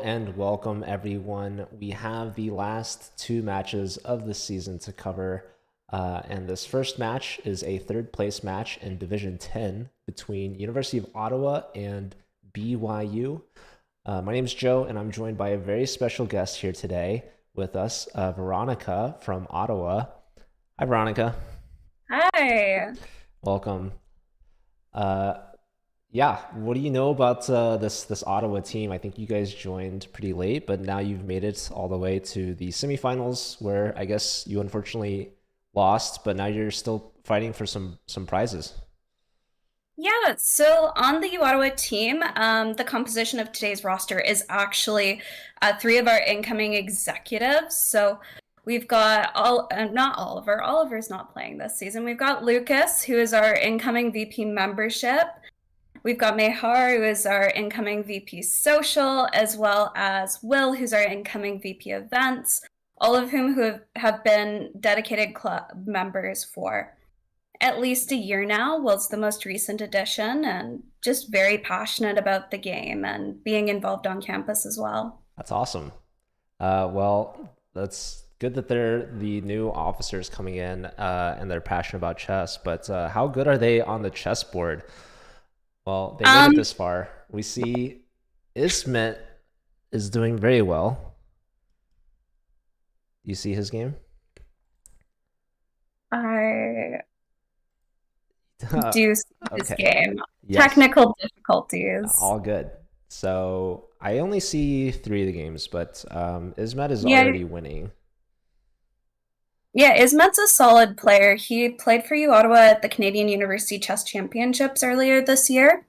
and welcome everyone. We have the last two matches of the season to cover, and this first match is a third place match in Division 10 between University of Ottawa and BYU. My name is Joe, and I'm joined by a very special guest here today with us, Veronica from Ottawa. Hi, Veronica. Hi. Welcome. Uh, Yeah, what do you know about this Ottawa team? I think you guys joined pretty late, but now you've made it all the way to the semifinals, where I guess you unfortunately lost, but now you're still fighting for some prizes. Yeah, so on the U Ottawa team, the composition of today's roster is actually three of our incoming executives. So we've got not Oliver. Oliver's not playing this season. We've got Lucas, who is our incoming VP membership. We've got Mehar, who is our incoming VP social, as well as Will, who's our incoming VP events, all of whom have been dedicated club members for at least a year now. Will's the most recent addition and just very passionate about the game and being involved on campus as well. That's awesome. Well, that's good that they're the new officers coming in and they're passionate about chess, but how good are they on the chessboard? Well, they made it Um, this far. We see Ismet is doing very well. You see his game? I do see this Okay. game. Yes. Technical difficulties. All good. So I only see three of the games, but Ismet is Yeah, already winning. yeah, Ismet's a solid player. He played for U Ottawa at the Canadian University Chess Championships earlier this year,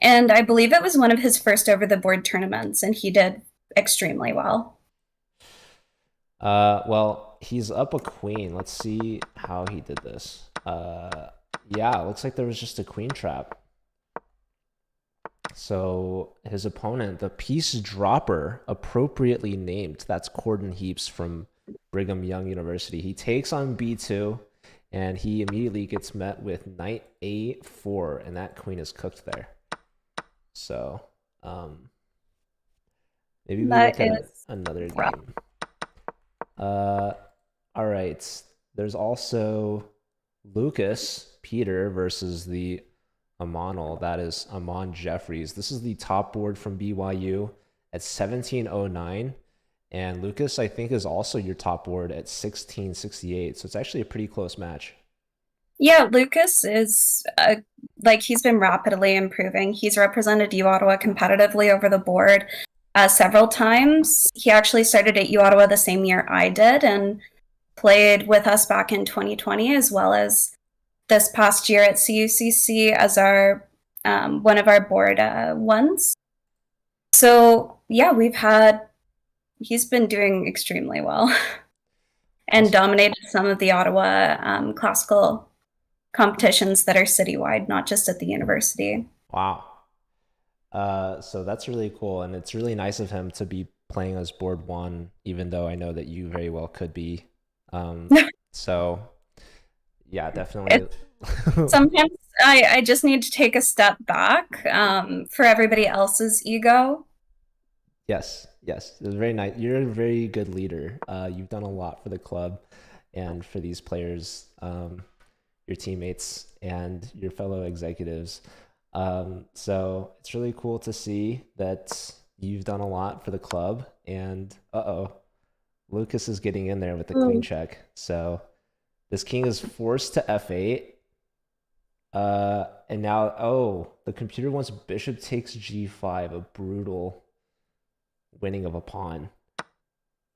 and I believe it was one of his first over-the-board tournaments, and he did extremely well. Well, he's up a queen. Let's see how he did this. Yeah, it looks like there was just a queen trap. So his opponent, the piece dropper, appropriately named, that's Corden Heaps from Brigham Young University. He takes on B2, and he immediately gets met with knight A4, and that queen is cooked there. So maybe we That look at is another rough. game. Uh, all right. There's also Lucas Peter versus the Amonal. That is Amon Jeffries. This is the top board from BYU at 1709. And Lucas, I think, is also your top board at 1668. So it's actually a pretty close match. Yeah, Lucas is like he's been rapidly improving. He's represented U Ottawa competitively over the board several times. He actually started at U Ottawa the same year I did and played with us back in 2020, as well as this past year at CUCC as our one of our board ones. So yeah, he's been doing extremely well and Awesome. dominated some of the Ottawa classical competitions that are citywide, not just at the university. Wow. So that's really cool. And it's really nice of him to be playing as board one, even though I know that you very well could be. Um, so yeah, definitely. It's sometimes I just need to take a step back for everybody else's ego. Yes, yes. It was very nice. You're a very good leader. You've done a lot for the club and for these players, your teammates, and your fellow executives. So it's really cool to see that you've done a lot for the club. And uh-oh, Lucas is getting in there with the queen Mm. check. So this king is forced to f8. And now, oh, the computer wants bishop takes g5, a brutal winning of a pawn,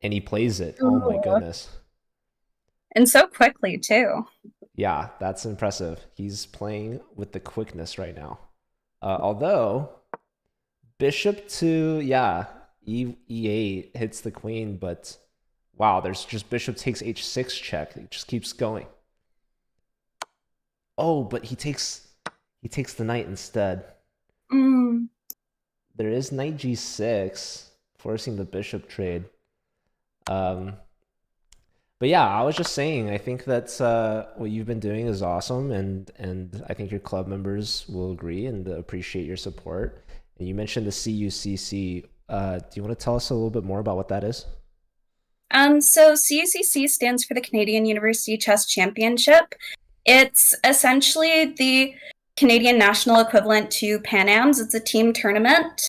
and he plays it. Oh my Ooh. goodness. And so quickly too. Yeah, that's impressive. He's playing with the quickness right now. Although bishop to yeah, e8 hits the queen, but wow, there's just bishop takes h6 check. It just keeps going. Oh, but he takes the knight instead. Mm. There is knight g6, forcing the bishop trade. Um, But yeah, I was just saying, I think that what you've been doing is awesome, and I think your club members will agree and appreciate your support. And you mentioned the CUCC. Do you want to tell us a little bit more about what that is? So CUCC stands for the Canadian University Chess Championship. It's essentially the Canadian national equivalent to Pan Am's. It's a team tournament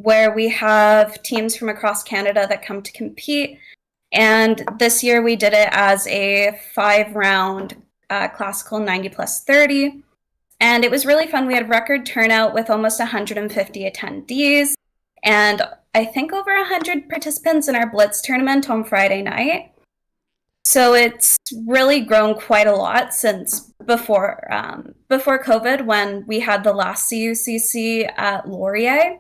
where we have teams from across Canada that come to compete. And this year we did it as a 5-round classical 90 plus 30. And it was really fun. We had record turnout with almost 150 attendees and I think over 100 participants in our Blitz tournament on Friday night. So it's really grown quite a lot since before COVID when we had the last CUCC at Laurier.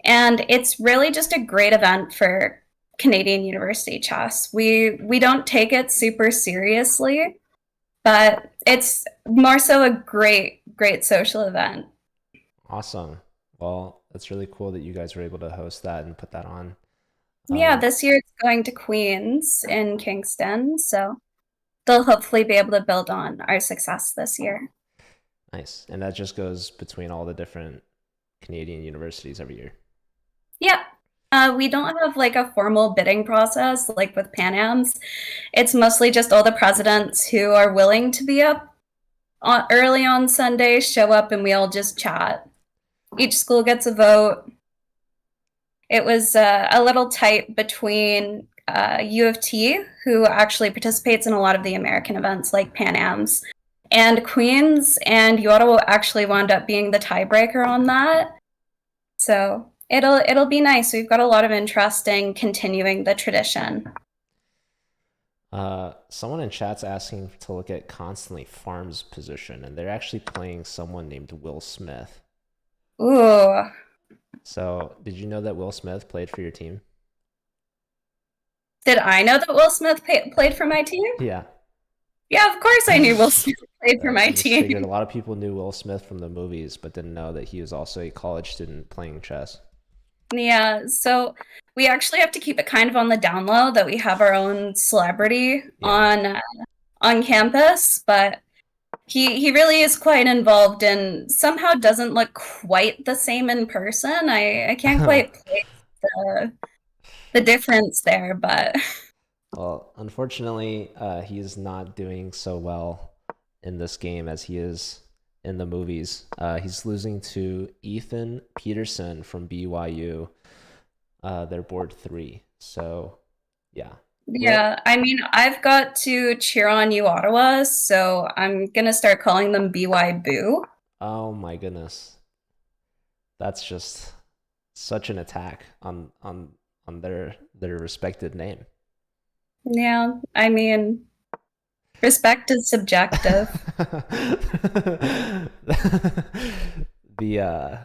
And it's really just a great event for Canadian University chess. We don't take it super seriously, but it's more so a great social event. Awesome. Well, it's really cool that you guys were able to host that and put that on. Yeah, Um, this year it's going to Queens in Kingston, so they'll hopefully be able to build on our success this year. nice. And that just goes between all the different Canadian universities every year. Yeah. We don't have like a formal bidding process like with Pan Am's. It's mostly just all the presidents who are willing to be up early on Sunday show up and we all just chat. Each school gets a vote. It was a little tight between U of T, who actually participates in a lot of the American events like Pan Am's, and Queens, and UIUC actually wound up being the tiebreaker on that. So it'll be nice. We've got a lot of interest in continuing the tradition. Someone in chat's asking to look at Constantly Farm's position, and they're actually playing someone named Will Smith. Ooh. So, did you know that Will Smith played for your team? Did I know that Will Smith played for my team? Yeah. Yeah, of course I knew Will Smith played for my I just figured team. a lot of people knew Will Smith from the movies, but didn't know that he was also a college student playing chess. Yeah, so we actually have to keep it kind of on the down low that we have our own celebrity Yeah. on campus, but he really is quite involved and somehow doesn't look quite the same in person. I can't quite place the difference there, but Well, unfortunately, he's not doing so well in this game as he is in the movies. He's losing to Ethan Peterson from BYU. They're board 3. So, yeah. Well, yeah, I mean, I've got to cheer on you, Ottawa, so I'm gonna start calling them BY Boo. oh my goodness. That's just such an attack on their respected name. Yeah, I mean, respect is subjective. the uh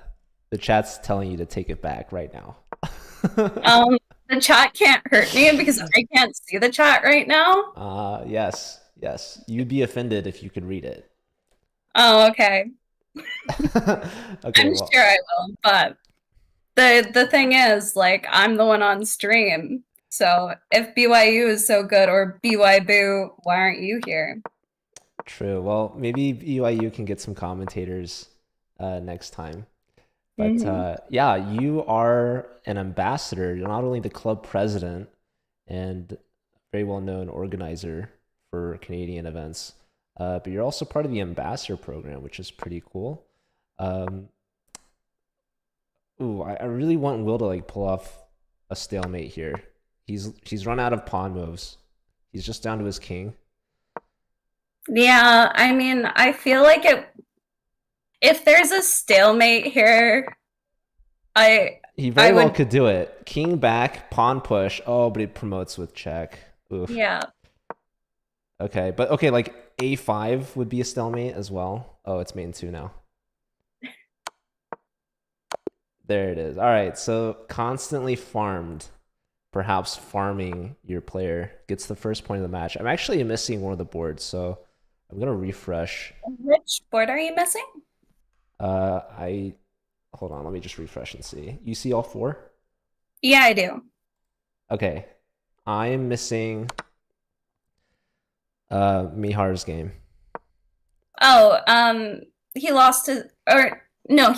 the chat's telling you to take it back right now. Um, the chat can't hurt me because I can't see the chat right now. Yes, yes. You'd be offended if you could read it. Oh, okay. Okay, I'm well, sure I will, but the thing is, like, I'm the one on stream. So if BYU is so good or BY Boo, why aren't you here? true. Well, maybe UIU can get some commentators next time. But Hmm. yeah, you are an ambassador. You're not only the club president and very well known organizer for Canadian events, but you're also part of the ambassador program, which is pretty cool. Um, I really want Will to like pull off a stalemate here. He's run out of pawn moves. He's just down to his king. Yeah, I mean, I feel like if there's a stalemate here, I He I very well would could do it. King back, pawn push. Oh, but he promotes with check. Oof. yeah. Okay, but okay, like a5 would be a stalemate as well. Oh, it's main 2 now. There it is. All right, so constantly farmed. Perhaps farming your player gets the first point of the match. I'm actually missing one of the boards, so I'm gonna refresh. Which board are you missing? I hold on. Let me just refresh and see. You see all 4? Yeah, I do. Okay, I am missing Mihar's game. Oh, he lost his or no,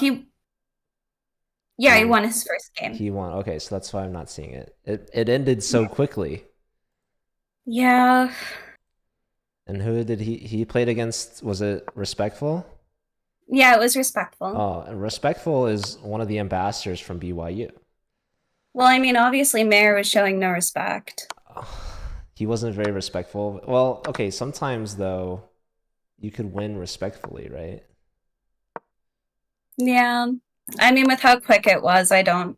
Yeah, he And won his first game. he won. Okay, so that's why I'm not seeing it. It ended so quickly. Yeah. And who did he played against? Was it Respectful? Yeah, it was respectful. Oh, and Respectful is one of the ambassadors from BYU. Well, I mean, obviously, Mayor was showing no respect. He wasn't very respectful. Well, okay, sometimes though, you could win respectfully, right? Yeah. I mean, with how quick it was, I don't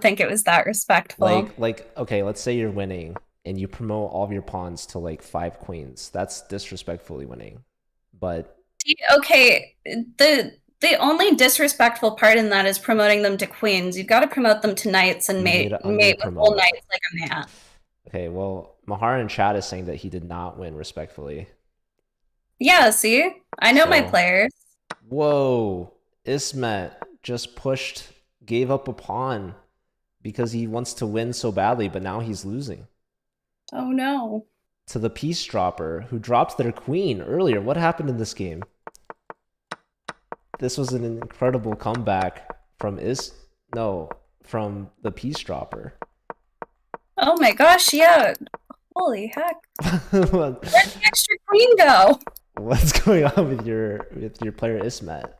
think it was that respectful. Okay, let's say you're winning and you promote all of your pawns to like 5 queens. That's disrespectfully winning. But Okay, the only disrespectful part in that is promoting them to queens. You've got to promote them to knights and you need mate to mate with whole underpromote. knights like a man. Okay, well, Mahar in chat is saying that he did not win respectfully. Yeah, see? I know my So, players. whoa, Ismet just gave up a pawn because he wants to win so badly, but now he's losing Oh no. to the Peace Dropper, who dropped their queen earlier. What happened in this game? This was an incredible comeback from from the Peace Dropper. Oh my gosh, yeah. Holy heck. Where'd What- the extra queen go? What's going on with your player Ismet?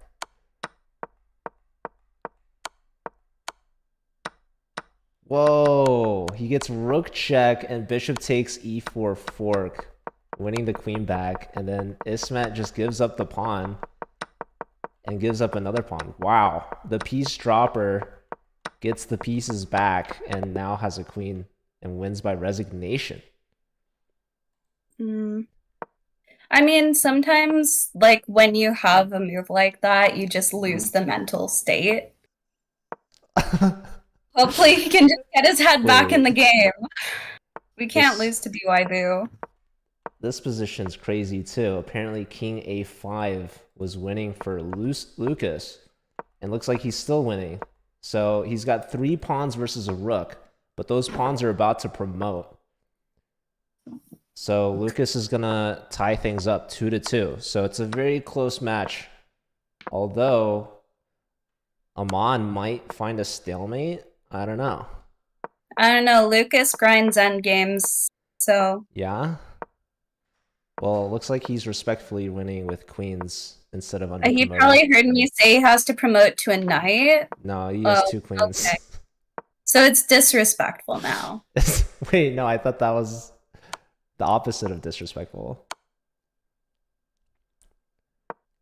Whoa, he gets rook check and bishop takes e4 fork, winning the queen back, and then Ismet just gives up the pawn and gives up another pawn. Wow, the Peace Dropper gets the pieces back and now has a queen and wins by resignation. Hmm. I mean, sometimes, like, when you have a move like that, you just lose the mental state. Hopefully, he can just get his head back in the Wait, game. We can't this lose to BYBoo. this position's crazy too. Apparently, King A5 was winning for Lucas, and looks like he's still winning. So he's got 3 pawns versus a rook, but those pawns are about to promote. So Lucas is gonna tie things up 2-2. So it's a very close match. Although Amon might find a stalemate. I don't know. I don't know. Lucas grinds end games, so Yeah. Well, it looks like he's respectfully winning with queens instead of he underpromoting. probably heard me say he has to promote to a knight. No, he has Oh, 2 queens. okay. So it's disrespectful now. Wait, no, I thought that was the opposite of disrespectful.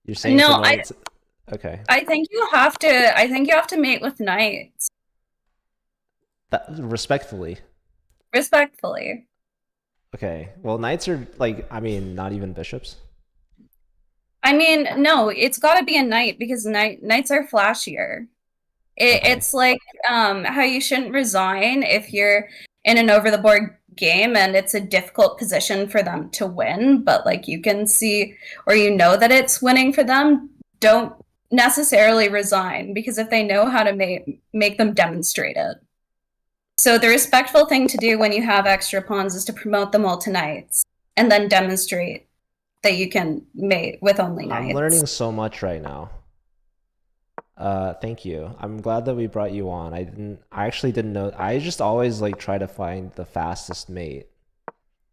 You're saying No, promote okay. I think you have to. I think you have to mate with knights Respectfully. respectfully. Okay. Well, knights are like, I mean, not even bishops. I mean, no, it's got to be a knight because knights are flashier. Okay. It's like how you shouldn't resign if you're in an over the board game and it's a difficult position for them to win, but like you can see or you know that it's winning for them. Don't necessarily resign because if they know how to make them demonstrate it. So the respectful thing to do when you have extra pawns is to promote them all to knights and then demonstrate that you can mate with only knights. I'm learning so much right now. Thank you. I'm glad that we brought you on. I actually didn't know. I just always like try to find the fastest mate.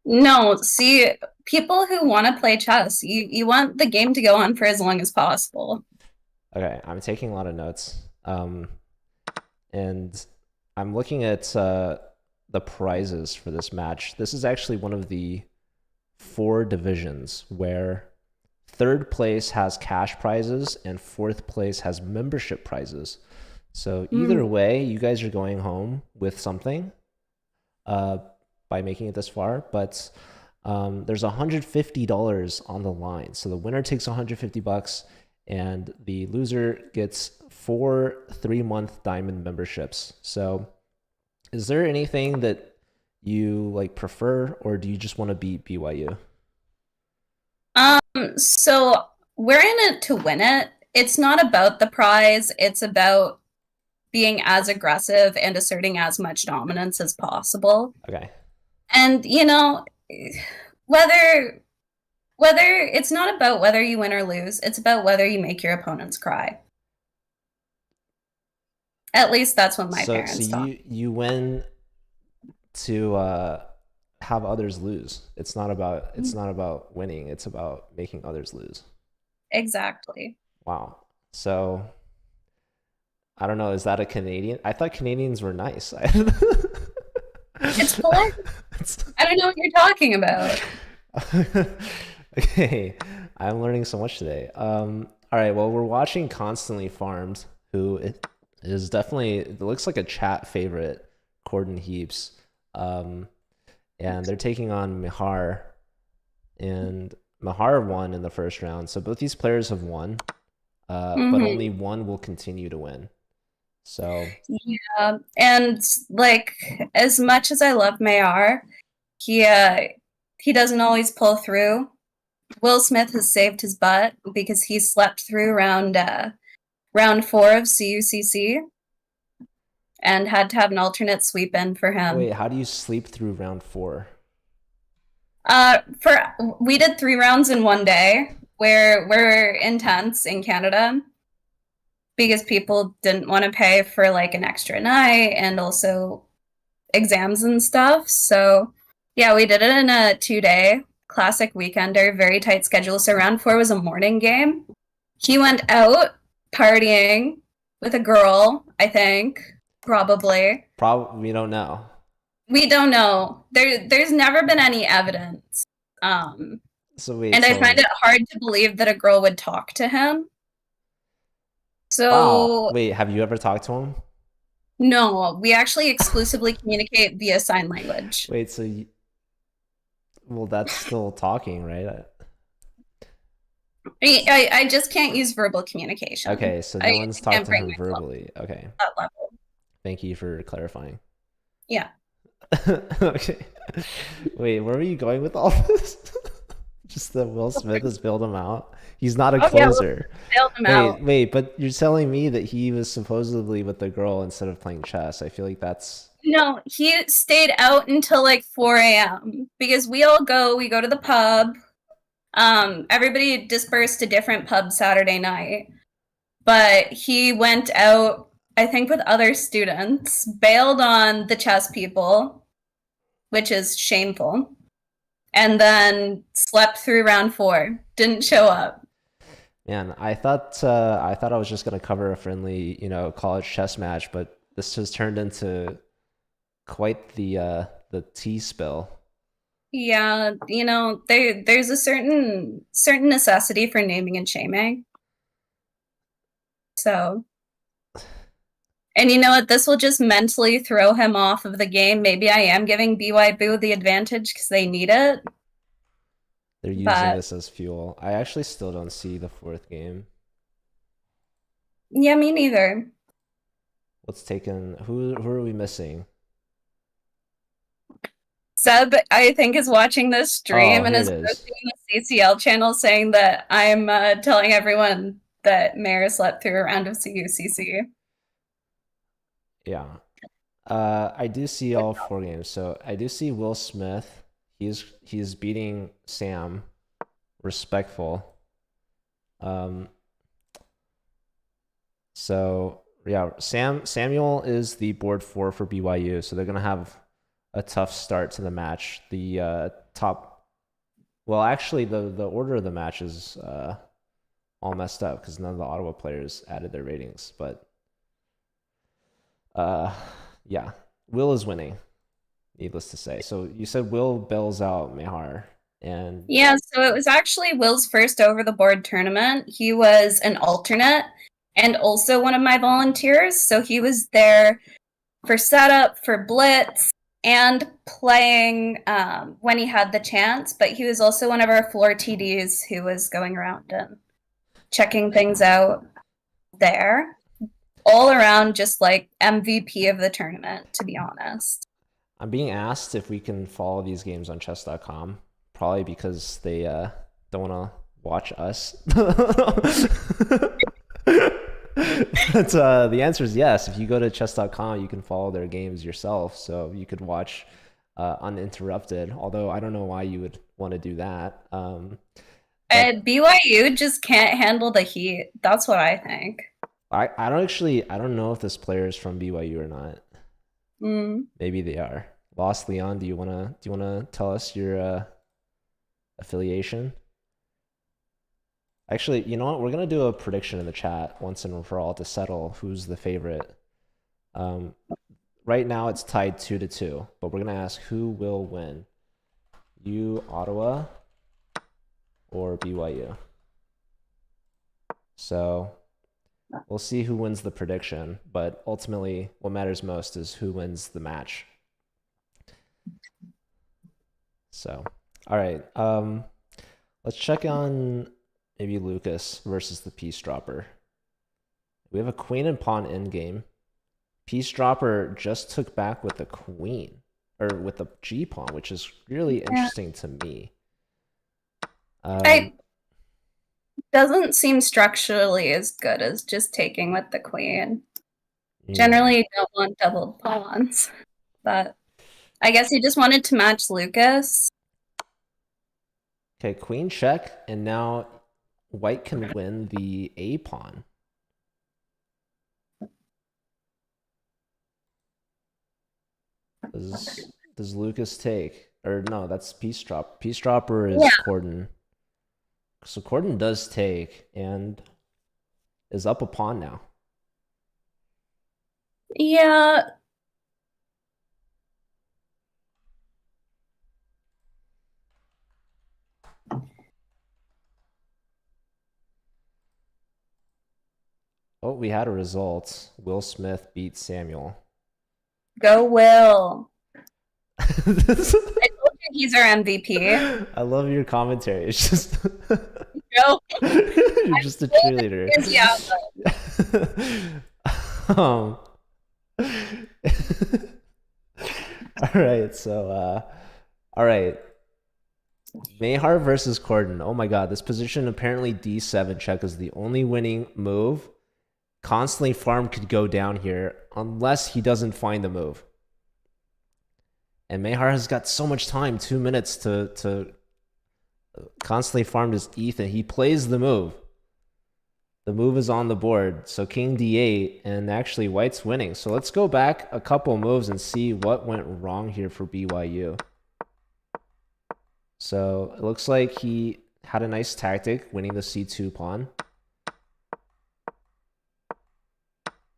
No, see, people who want to play chess, you want the game to go on for as long as possible. Okay, I'm taking a lot of notes. And I'm looking at the prizes for this match. This is actually one of the 4 divisions where 3rd place has cash prizes and 4th place has membership prizes. So either way, you guys are going home with something by making it this far. But there's $150 on the line. So the winner takes $150 and the loser gets 4 3-month diamond memberships. So is there anything that you like prefer, or do you just want to beat BYU? So we're in it to win it. It's not about the prize, it's about being as aggressive and asserting as much dominance as possible. Okay. And you know, whether it's not about whether you win or lose, it's about whether you make your opponents cry. At least that's what my So parents thought. you win to have others lose. It's not about winning. It's about making others lose. Exactly. Wow. So I don't know. Is that a Canadian? I thought Canadians were nice. It's polite. I don't know what you're talking about. Okay, I'm learning so much today. All right. Well, we're watching Constantly Farmed, who is definitely, it looks like a chat favorite, Corden Heaps. Um, and they're taking on Mihar, and Mihar won in the first round. So both these players have won, but Hmm. only one will continue to win. So Yeah, and like as much as I love Mayar, he uh he doesn't always pull through. Will Smith has saved his butt because he slept through round 4 of CUCC and had to have an alternate sweep in for wait, him. how do you sleep through round four? For we did 3 rounds in one day where we're intense in Canada because people didn't want to pay for like an extra night and also exams and stuff. So yeah, we did it in a 2-day classic weekender, very tight schedule. So round 4 was a morning game. He went out partying with a girl, I think, probably. Probably we don't know. We don't know. There's never been any evidence. Um, So wait, and I find so it hard to believe that a girl would talk to him. wow, So wait, have you ever talked to him? no, we actually exclusively communicate via sign language. Wait, well, that's still talking, right? I just can't use verbal communication. Okay, so I no one's talked can't to bring him myself to verbally. Okay, that level. thank you for clarifying. Yeah. Okay, wait, where were you going with all this? Just that Will Smith has bailed him out. He's not a Oh yeah, we'll closer. bail them out. Wait, but you're telling me that he was supposedly with the girl instead of playing chess. I feel like that's No, he stayed out until like 4 a.m. because we go to the pub. Everybody dispersed to different pubs Saturday night, but he went out, I think, with other students, bailed on the chess people, which is shameful, and then slept through round 4. Didn't show up. man. I thought I was just gonna cover a friendly, college chess match, but this has turned into quite the tea spill. Yeah, there's a certain necessity for naming and shaming. So, and you know what? This will just mentally throw him off of the game. Maybe I am giving BY Boo the advantage because they need it, They're using but this as fuel. I actually still don't see the fourth game. yeah, me neither. What's taken? Who are we missing? Seb, I think, is watching this Oh, stream and here it is is. posting in the CCL channel saying that I'm telling everyone that Mayor slept through a round of CUCC. Yeah. I do see all four games. So I do see Will Smith. He's beating Sam. Respectful. Um. So yeah, Samuel is the board four for BYU. So they're gonna have a tough start to the match. The top. Well, actually, the order of the match is all messed up because none of the Ottawa players added their ratings. But uh, yeah, Will is winning. Needless to say. So you said Will bails out Mehar, and Yeah, so it was actually Will's first over the board tournament. He was an alternate and also one of my volunteers. So he was there for setup, for blitz, and playing when he had the chance. But he was also one of our floor TDs who was going around and checking things out there. All around, just like MVP of the tournament, to be honest. I'm being asked if we can follow these games on chess.com, probably because they don't want to watch us. But the answer is yes. If you go to chess.com, you can follow their games yourself, so you could watch uninterrupted. Although I don't know why you would want to do that. But BYU just can't handle the heat. That's what I think. I don't know if this player is from BYU or not. Mm. Maybe they are. Lost Leon, do you wanna tell us your affiliation? Actually, you know what? We're gonna do a prediction in the chat once and for all to settle who's the favorite. Um, right now it's tied 2-2, but we're gonna ask who will win. U Ottawa or BYU. So we'll see who wins the prediction, but ultimately what matters most is who wins the match. So, all right. Let's check on maybe Lucas versus the Peace Dropper. We have a queen and pawn in game. Peace Dropper just took back with the queen, or with the G pawn, which is really interesting to me. It doesn't seem structurally as good as just taking with the queen. Generally, you don't want double pawns, but I guess he just wanted to match Lucas. Okay, queen check, and now white can win the A pawn. Does Lucas take? Or no, that's Peace Drop. Peace Dropper is Corden. So Corden does take and is up a pawn now. Yeah. Oh, we had a result. Will Smith beat Samuel. Go Will. I told you he's our MVP. I love your commentary. It's just Go. you're just a cheerleader. Yeah. All right, so all right. Mayhar versus Corden. Oh my god, this position apparently D7 check is the only winning move. Constantly farm could go down here unless he doesn't find the move. And Mayhar has got so much time, 2 minutes to constantly farm his ETH, and he plays the move. The move is on the board. So King D8, and actually White's winning. So let's go back a couple moves and see what went wrong here for BYU. So it looks like he had a nice tactic, winning the C2 pawn.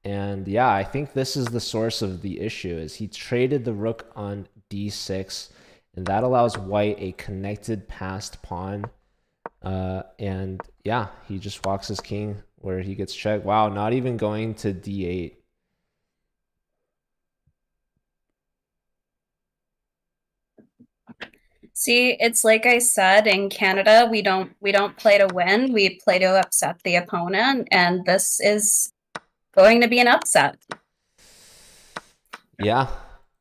And yeah, I think this is the source of the issue, is he traded the rook on D6, and that allows White a connected passed pawn. And yeah, he just walks his king where he gets checked. Wow, not even going to D8. See, it's like I said, in Canada, we don't play to win, we play to upset the opponent, and this is going to be an upset. Yeah,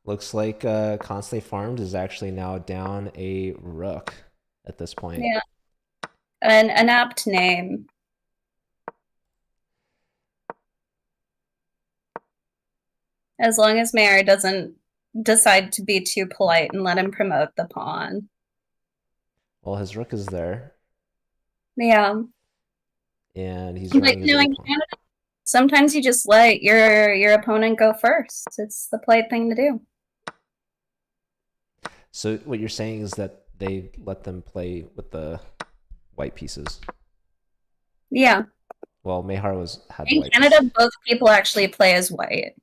looks like Constantly Farmed is actually now down a rook at this point. Yeah, an apt name. As long as Mayor doesn't decide to be too polite and let him promote the pawn. Well, his rook is there. Yeah. And he's But running his in Canada, sometimes you just let your opponent go first. It's the polite thing to do. So what you're saying is that they let them play with the white pieces? Yeah. Well, Mayhar had in white Canada, pieces. both people actually play as white.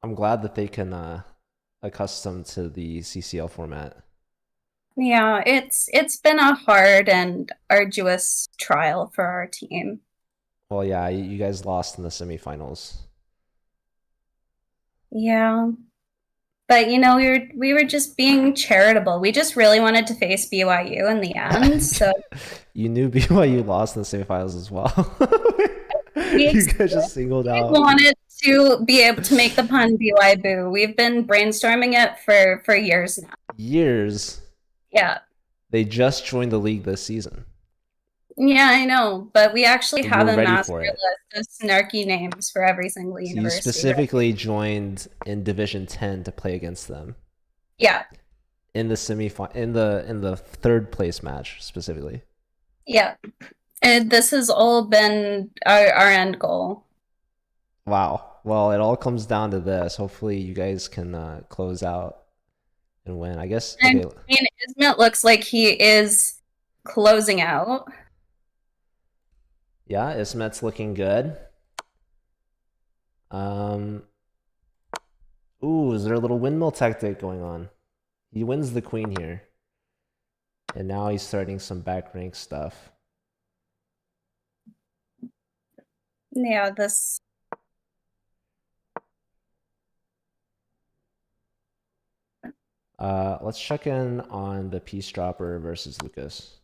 I'm glad that they can accustom to the CCL format. Yeah, it's been a hard and arduous trial for our team. Well, yeah, you guys lost in the semifinals. Yeah. But you know, we were just being charitable. We just really wanted to face BYU in the end. So you knew BYU lost in the semifinals as well. You guys just singled out. We wanted to be able to make the pun BYU. We've been brainstorming it for years now. Years. Yeah. They just joined the league this season. Yeah, I know, but we actually have a master list of snarky names for every single university. You specifically joined in Division 10 to play against them. Yeah. In the semifinal, in the third place match specifically. Yeah. And this has all been our end goal. Wow. Well, it all comes down to this. Hopefully, you guys can close out and win. I guess. And Okay. I mean, Ismet looks like he is closing out. Yeah, Ismet's looking good. Um. Ooh, is there a little windmill tactic going on? He wins the queen here, and now he's starting some back rank stuff. Yeah, this. Let's check in on the piece dropper versus Lucas.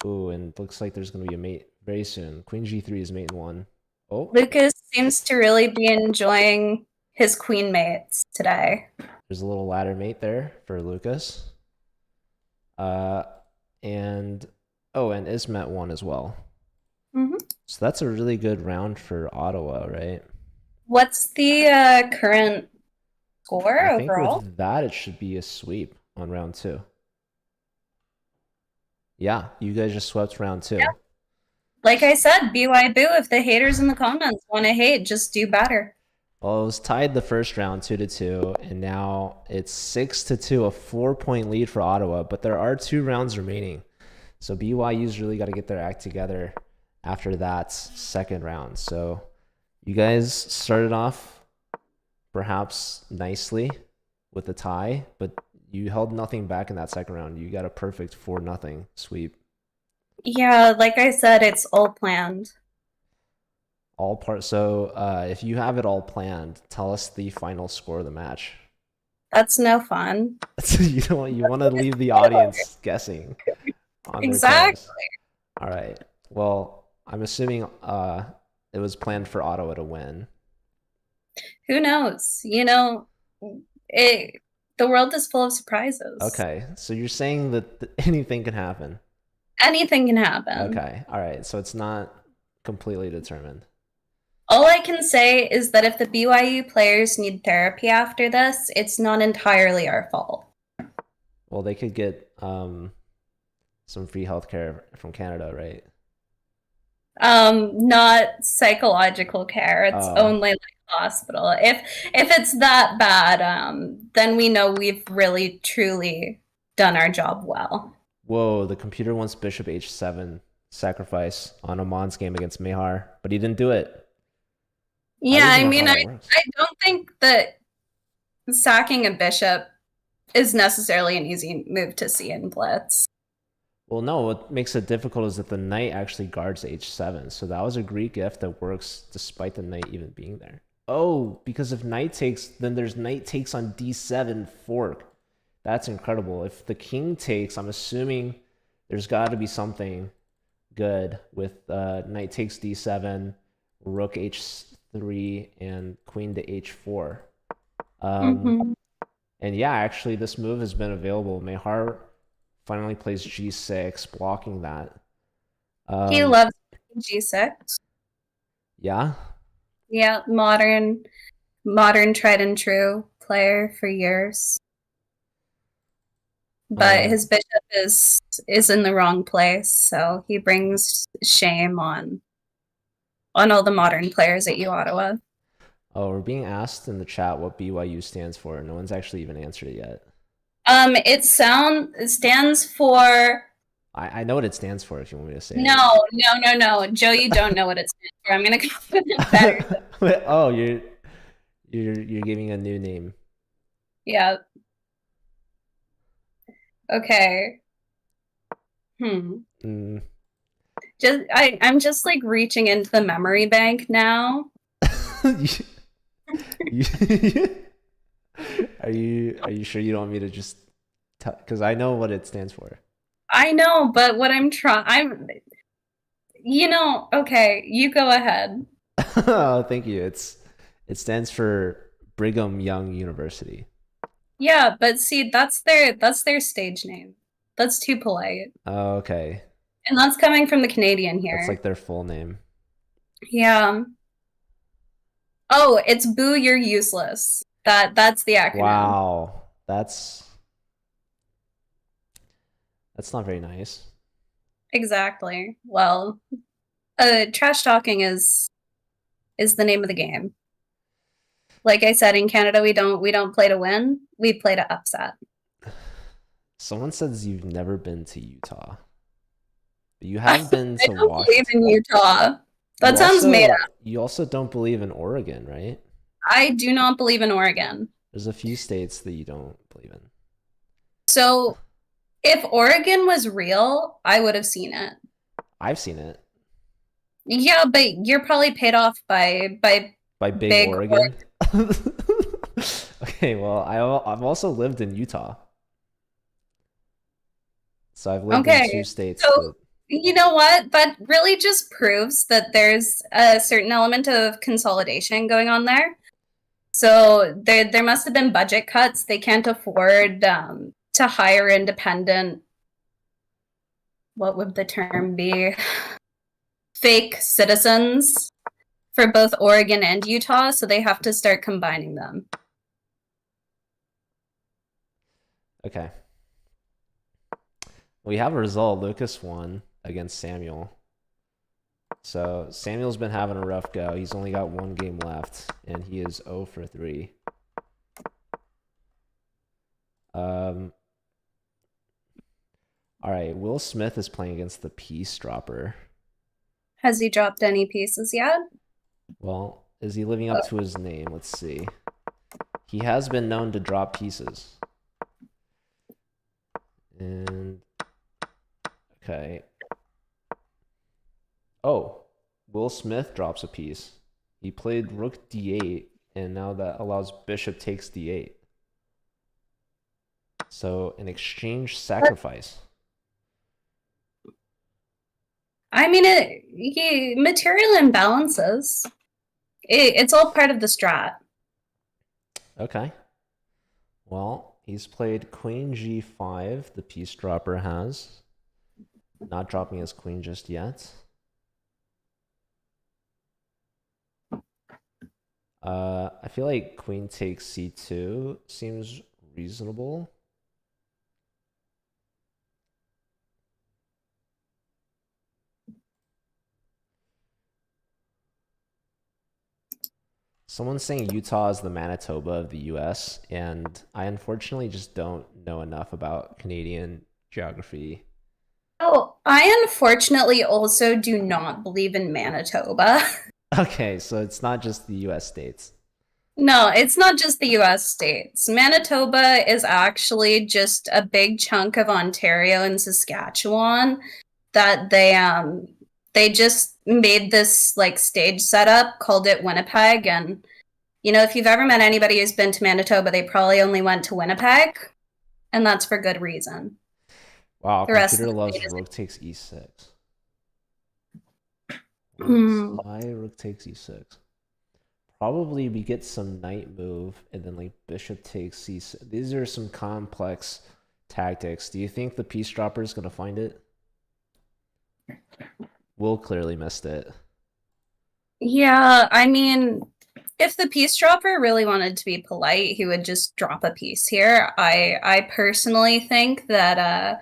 Ooh, and it looks like there's going to be a mate very soon. Queen g3 is mate in one. Oh, Lucas seems to really be enjoying his queen mates today. there's a little ladder mate there for Lucas. Uh, and oh, and Ismet won as well. Mm-hmm. So that's a really good round for Ottawa, right? What's the current score I think overall? with that, it should be a sweep on round two. Yeah, you guys just swept round two. Yeah. Like I said, BY Boo, if the haters in the comments want to hate, just do better. Well, it was tied the first round 2-2, and now it's 6-2, a 4-point lead for Ottawa. But there are 2 rounds remaining, so BYU's really got to get their act together after that second round. So you guys started off perhaps nicely with a tie, but you held nothing back in that second round. You got a perfect 4-0 sweep. Yeah, like I said, it's all planned. All part. So if you have it all planned, tell us the final score of the match. That's no fun. You want to leave the audience guessing on their Exactly. toes. All right. Well, I'm assuming it was planned for Ottawa to win. Who knows? It the world is full of surprises. Okay. So you're saying that anything can happen. Anything can happen. Okay. All right. So it's not completely determined. All I can say is that if the BYU players need therapy after this, it's not entirely our fault. Well, they could get some free healthcare from Canada, right? Not psychological care. It's Oh, only like hospital. If it's that bad, then we know we've really truly done our job well. whoa, the computer wants bishop h7 sacrifice on Amon's game against Mehar, but he didn't do it. I Yeah, don't even I know how mean, that works. I don't think that sacking a bishop is necessarily an easy move to see in Blitz. Well, no, what makes it difficult is that the knight actually guards h7. So that was a Greek gift that works despite the knight even being there. Oh, because if knight takes, then there's knight takes on d7 fork. That's incredible. If the king takes, I'm assuming there's got to be something good with knight takes d7, rook h3, and queen to h4. Mm-hmm. And yeah, actually, this move has been available. Mehar finally plays g6, blocking that. He Um, loves G6. yeah. Yeah, modern tried and true player for years. But Uh, his bishop is in the wrong place, so he brings shame on all the modern players at U Ottawa. oh, we're being asked in the chat what BYU stands for. No one's actually even answered it yet. It stands for I know what it stands for if you want me to say no. Joe, you don't know what it stands for. I'm gonna come up with it better. it. Oh, you're giving a new name. Yeah. Okay. Hmm. Mm. I'm just like reaching into the memory bank now. You- are you sure you don't want me to just tell? Because I know what it stands for. I know, but what okay, you go ahead. Oh, thank you. It stands for Brigham Young University. Yeah, but see, that's their stage name. That's too polite. Oh, okay. And that's coming from the Canadian That's here. like their full name. Yeah. Oh, it's Boo, you're useless. That's the acronym. Wow. That's That's not very nice. Exactly. Well, trash talking is the name of the game. Like I said, in Canada, we don't play to win. We play to upset. Someone says you've never been to Utah, but you have been I to don't believe Washington. in Utah. You That sounds made also up. you also don't believe in Oregon, right? I do not believe in Oregon. There's a few states that you don't believe in. So if Oregon was real, I would have seen it. I've seen it Yeah, but you're probably paid off by by Big big or Oregon. Okay, well, I've also lived in Utah, so I've lived in two okay. states So that. you know what? That really just proves that there's a certain element of consolidation going on there. So there must have been budget cuts. They can't afford to hire independent, what would the term be? Fake citizens for both Oregon and Utah, so they have to start combining them. Okay, we have a result. Lucas won against Samuel. So Samuel's been having a rough go. He's only got one game left, and he is 0 for 3. Um, all right, Will Smith is playing against the Peace Dropper. Has he dropped any pieces yet? Well, is he living up to his name? Let's see. He has been known to drop pieces. And okay. Oh, Will Smith drops a piece. He played Rook D8, and now that allows Bishop takes D8. So an exchange sacrifice. I mean, material imbalances. It's all part of the strat. Okay. Well, he's played Queen G5, the piece dropper has. Not dropping his queen just yet. I feel like queen takes C2 seems reasonable. Someone's saying Utah is the Manitoba of the US, and I unfortunately just don't know enough about Canadian geography. Oh, I unfortunately also do not believe in Manitoba. Okay, so it's not just the US states. No, it's not just the US states. Manitoba is actually just a big chunk of Ontario and Saskatchewan that they just made this like stage setup, called it Winnipeg. And if you've ever met anybody who's been to Manitoba, they probably only went to Winnipeg, and that's for good reason. Wow, The rest of computer the loves state is rook takes e6. Hmm. Why rook takes e6? Probably we get some knight move and then like bishop takes c6. These are some complex tactics. Do you think the piece dropper is going to find it? Will clearly missed it. Yeah, I mean, if the piece dropper really wanted to be polite, he would just drop a piece here. I personally think that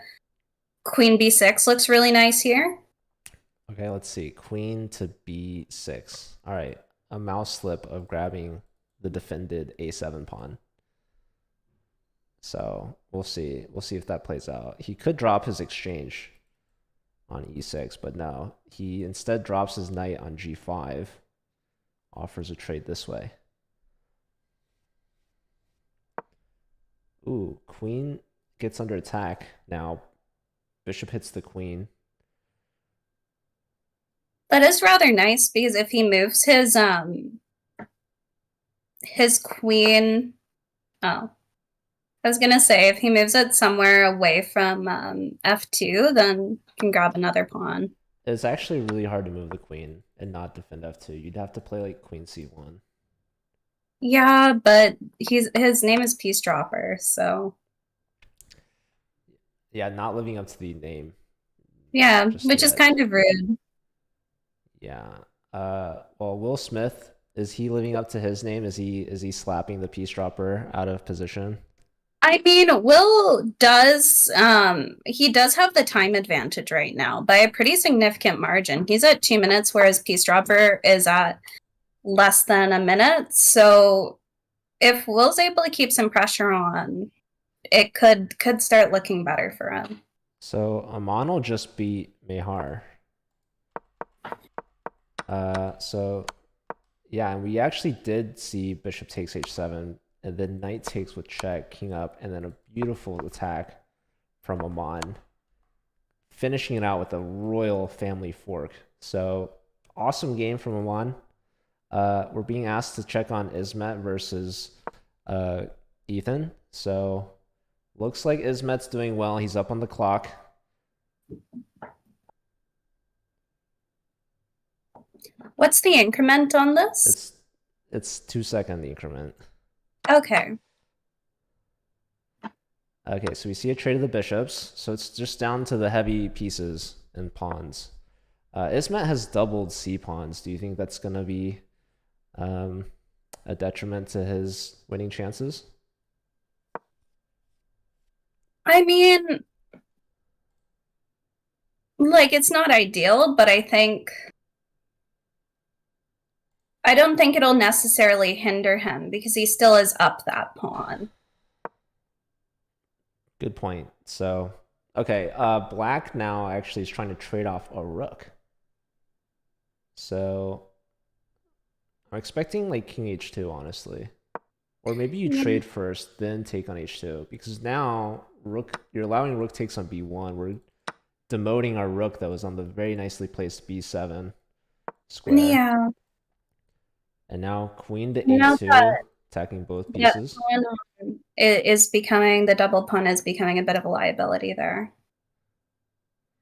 Queen B6 looks really nice here. Okay, let's see. Queen to b6. All right, a mouse slip of grabbing the defended a7 pawn. So we'll see. We'll see if that plays out. He could drop his exchange on e6, but no. He instead drops his knight on g5, offers a trade this way. Ooh, queen gets under attack. Now bishop hits the queen. That is rather nice because if he moves his queen, oh, I was gonna say if he moves it somewhere away from f2, then he can grab another pawn. It's actually really hard to move the queen and not defend f2. You'd have to play like queen c1. Yeah, but his name is Peace Dropper, so Yeah, not living up to the name yeah, just which is yet. kind of rude. Yeah. Well, Will Smith, is he living up to his name? Is he slapping the piece dropper out of position? I mean, Will does he does have the time advantage right now by a pretty significant margin. He's at 2 minutes, whereas Peace Dropper is at less than a minute. So if Will's able to keep some pressure on, it could start looking better for him. So Amon will just beat Mehar. So yeah, and we actually did see Bishop takes h7, and then Knight takes with check, king up, and then a beautiful attack from Amon, finishing it out with a royal family fork. So awesome game from Amon. We're being asked to check on Ismet versus Ethan. So looks like Ismet's doing well. He's up on the clock. What's the increment on this? It's 2-second increment. Okay. Okay, so we see a trade of the bishops. So it's just down to the heavy pieces and pawns. Ismet has doubled c pawns. Do you think that's going to be a detriment to his winning chances? I mean, like, it's not ideal, but I don't think it'll necessarily hinder him because he still is up that pawn. Good point. So, okay, black now actually is trying to trade off a rook. So, I'm expecting like king h2, honestly. Or maybe you trade first, then take on h2. Because now, you're allowing rook takes on b1. We're demoting our rook that was on the very nicely placed b7 square. Yeah. And now queen to a2, attacking both pieces. It is becoming, the double pawn is becoming a bit of a liability there.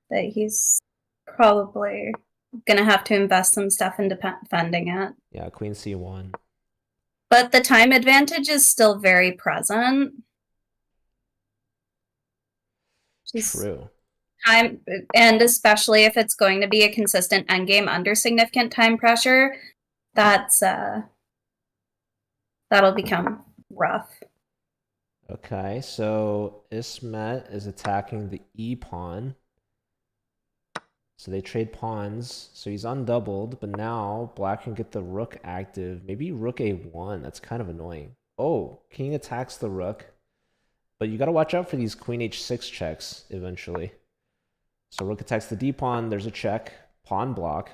That he's probably gonna have to invest some stuff in defending it. Yeah, queen c1. But the time advantage is still very present. True. And especially if it's going to be a consistent endgame under significant time pressure, that'll become rough. Okay, so Ismet is attacking the e pawn. So they trade pawns. So he's undoubled, but now black can get the rook active. Maybe rook a1. That's kind of annoying. Oh, king attacks the rook. But you got to watch out for these queen h6 checks eventually. So rook attacks the d pawn. There's a check. Pawn block.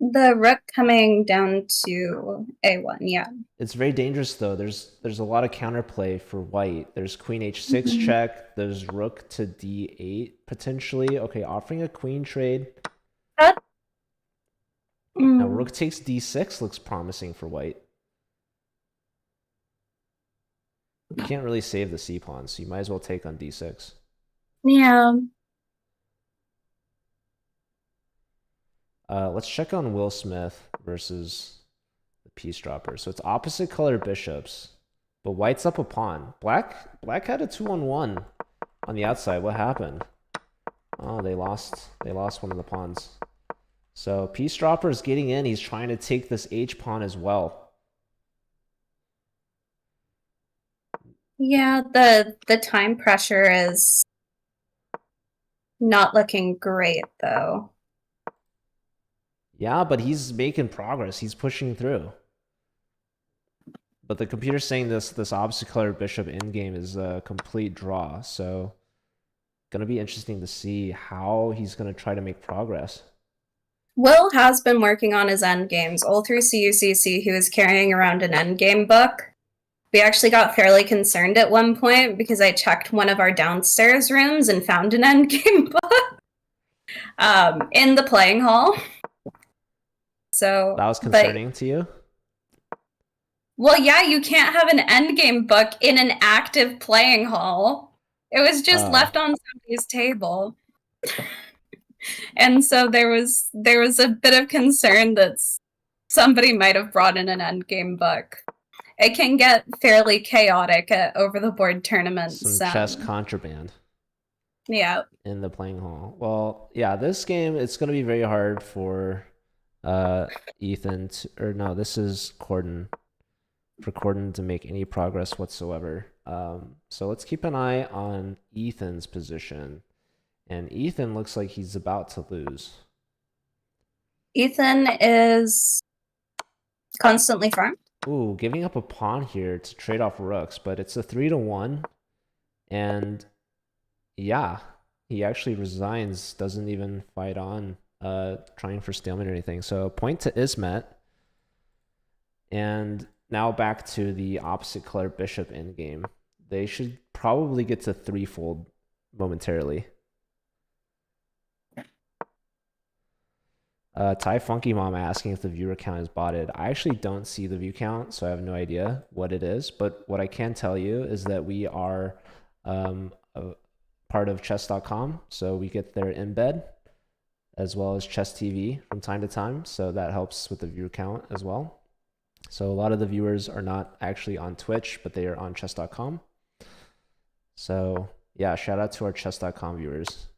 The rook coming down to a1, yeah. It's very dangerous though. There's a lot of counterplay for white. There's queen h6 check. There's rook to d8 potentially. Okay, offering a queen trade. Now rook takes d6 looks promising for white. You can't really save the c pawn, so you might as well take on d6. Yeah. Let's check on Will Smith versus the Peace Dropper. So it's opposite color bishops, but white's up a pawn. Black had a 2-on-1 on the outside. What happened? Oh, they lost one of the pawns. So Peace Dropper is getting in. He's trying to take this h pawn as well. Yeah, the time pressure is not looking great though. Yeah, but he's making progress. He's pushing through. But the computer's saying this opposite color bishop endgame is a complete draw. So gonna be interesting to see how he's gonna try to make progress. Will has been working on his endgames all through CUCC. He was carrying around an endgame book. We actually got fairly concerned at one point because I checked one of our downstairs rooms and found an endgame book in the playing hall. So that was concerning to you? Well, yeah, you can't have an endgame book in an active playing hall. It was just left on somebody's table. And so there was a bit of concern that somebody might have brought in an endgame book. It can get fairly chaotic at over-the-board tournaments. Some chess contraband. Yeah. In the playing hall. Well, yeah, this game, it's going to be very hard for Ethan to, or no, this is Corden. for Corden to make any progress whatsoever. So let's keep an eye on Ethan's position. And Ethan looks like he's about to lose. Ethan is constantly farmed. Ooh, giving up a pawn here to trade off rooks, but it's a 3-1. And yeah, he actually resigns, doesn't even fight on, trying for stalemate or anything. So point to Ismet. And now back to the opposite color bishop endgame. They should probably get to threefold momentarily. Thai Funky Mom asking if the viewer count is botted. I actually don't see the view count, so I have no idea what it is. But what I can tell you is that we are a part of chess.com, so we get their embed as well as Chess TV from time to time. So that helps with the viewer count as well. So a lot of the viewers are not actually on Twitch, but they are on chess.com. So yeah, shout out to our chess.com viewers.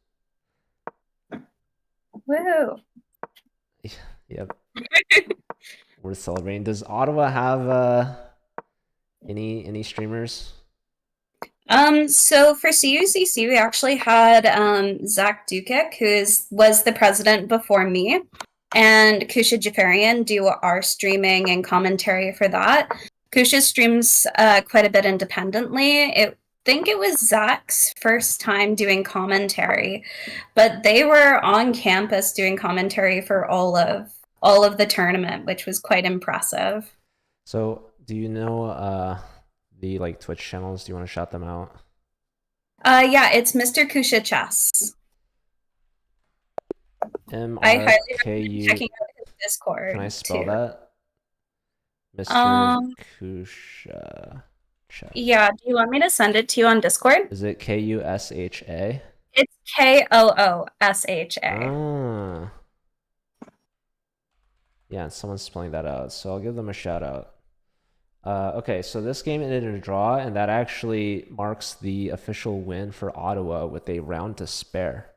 Woo! Yep. We're celebrating. Does Ottawa have any streamers? So for CUCC, we actually had Zach Dukic, who was the president before me, and Kusha Jafarian do our streaming and commentary for that. Kusha streams quite a bit independently. I think it was Zach's first time doing commentary, but they were on campus doing commentary for all of the tournament, which was quite impressive. So do you know the like Twitch channels? Do you want to shout them out? Yeah, it's Mr. Kusha Chess. I highly recommend checking out his Discord. Can I spell that? Mr. Kusha Chess. Yeah, do you want me to send it to you on Discord? Is it Kusha? It's Koosha. Ah. Yeah, someone's spelling that out, so I'll give them a shout out. Okay, so this game ended in a draw, and that actually marks the official win for Ottawa with a round to spare.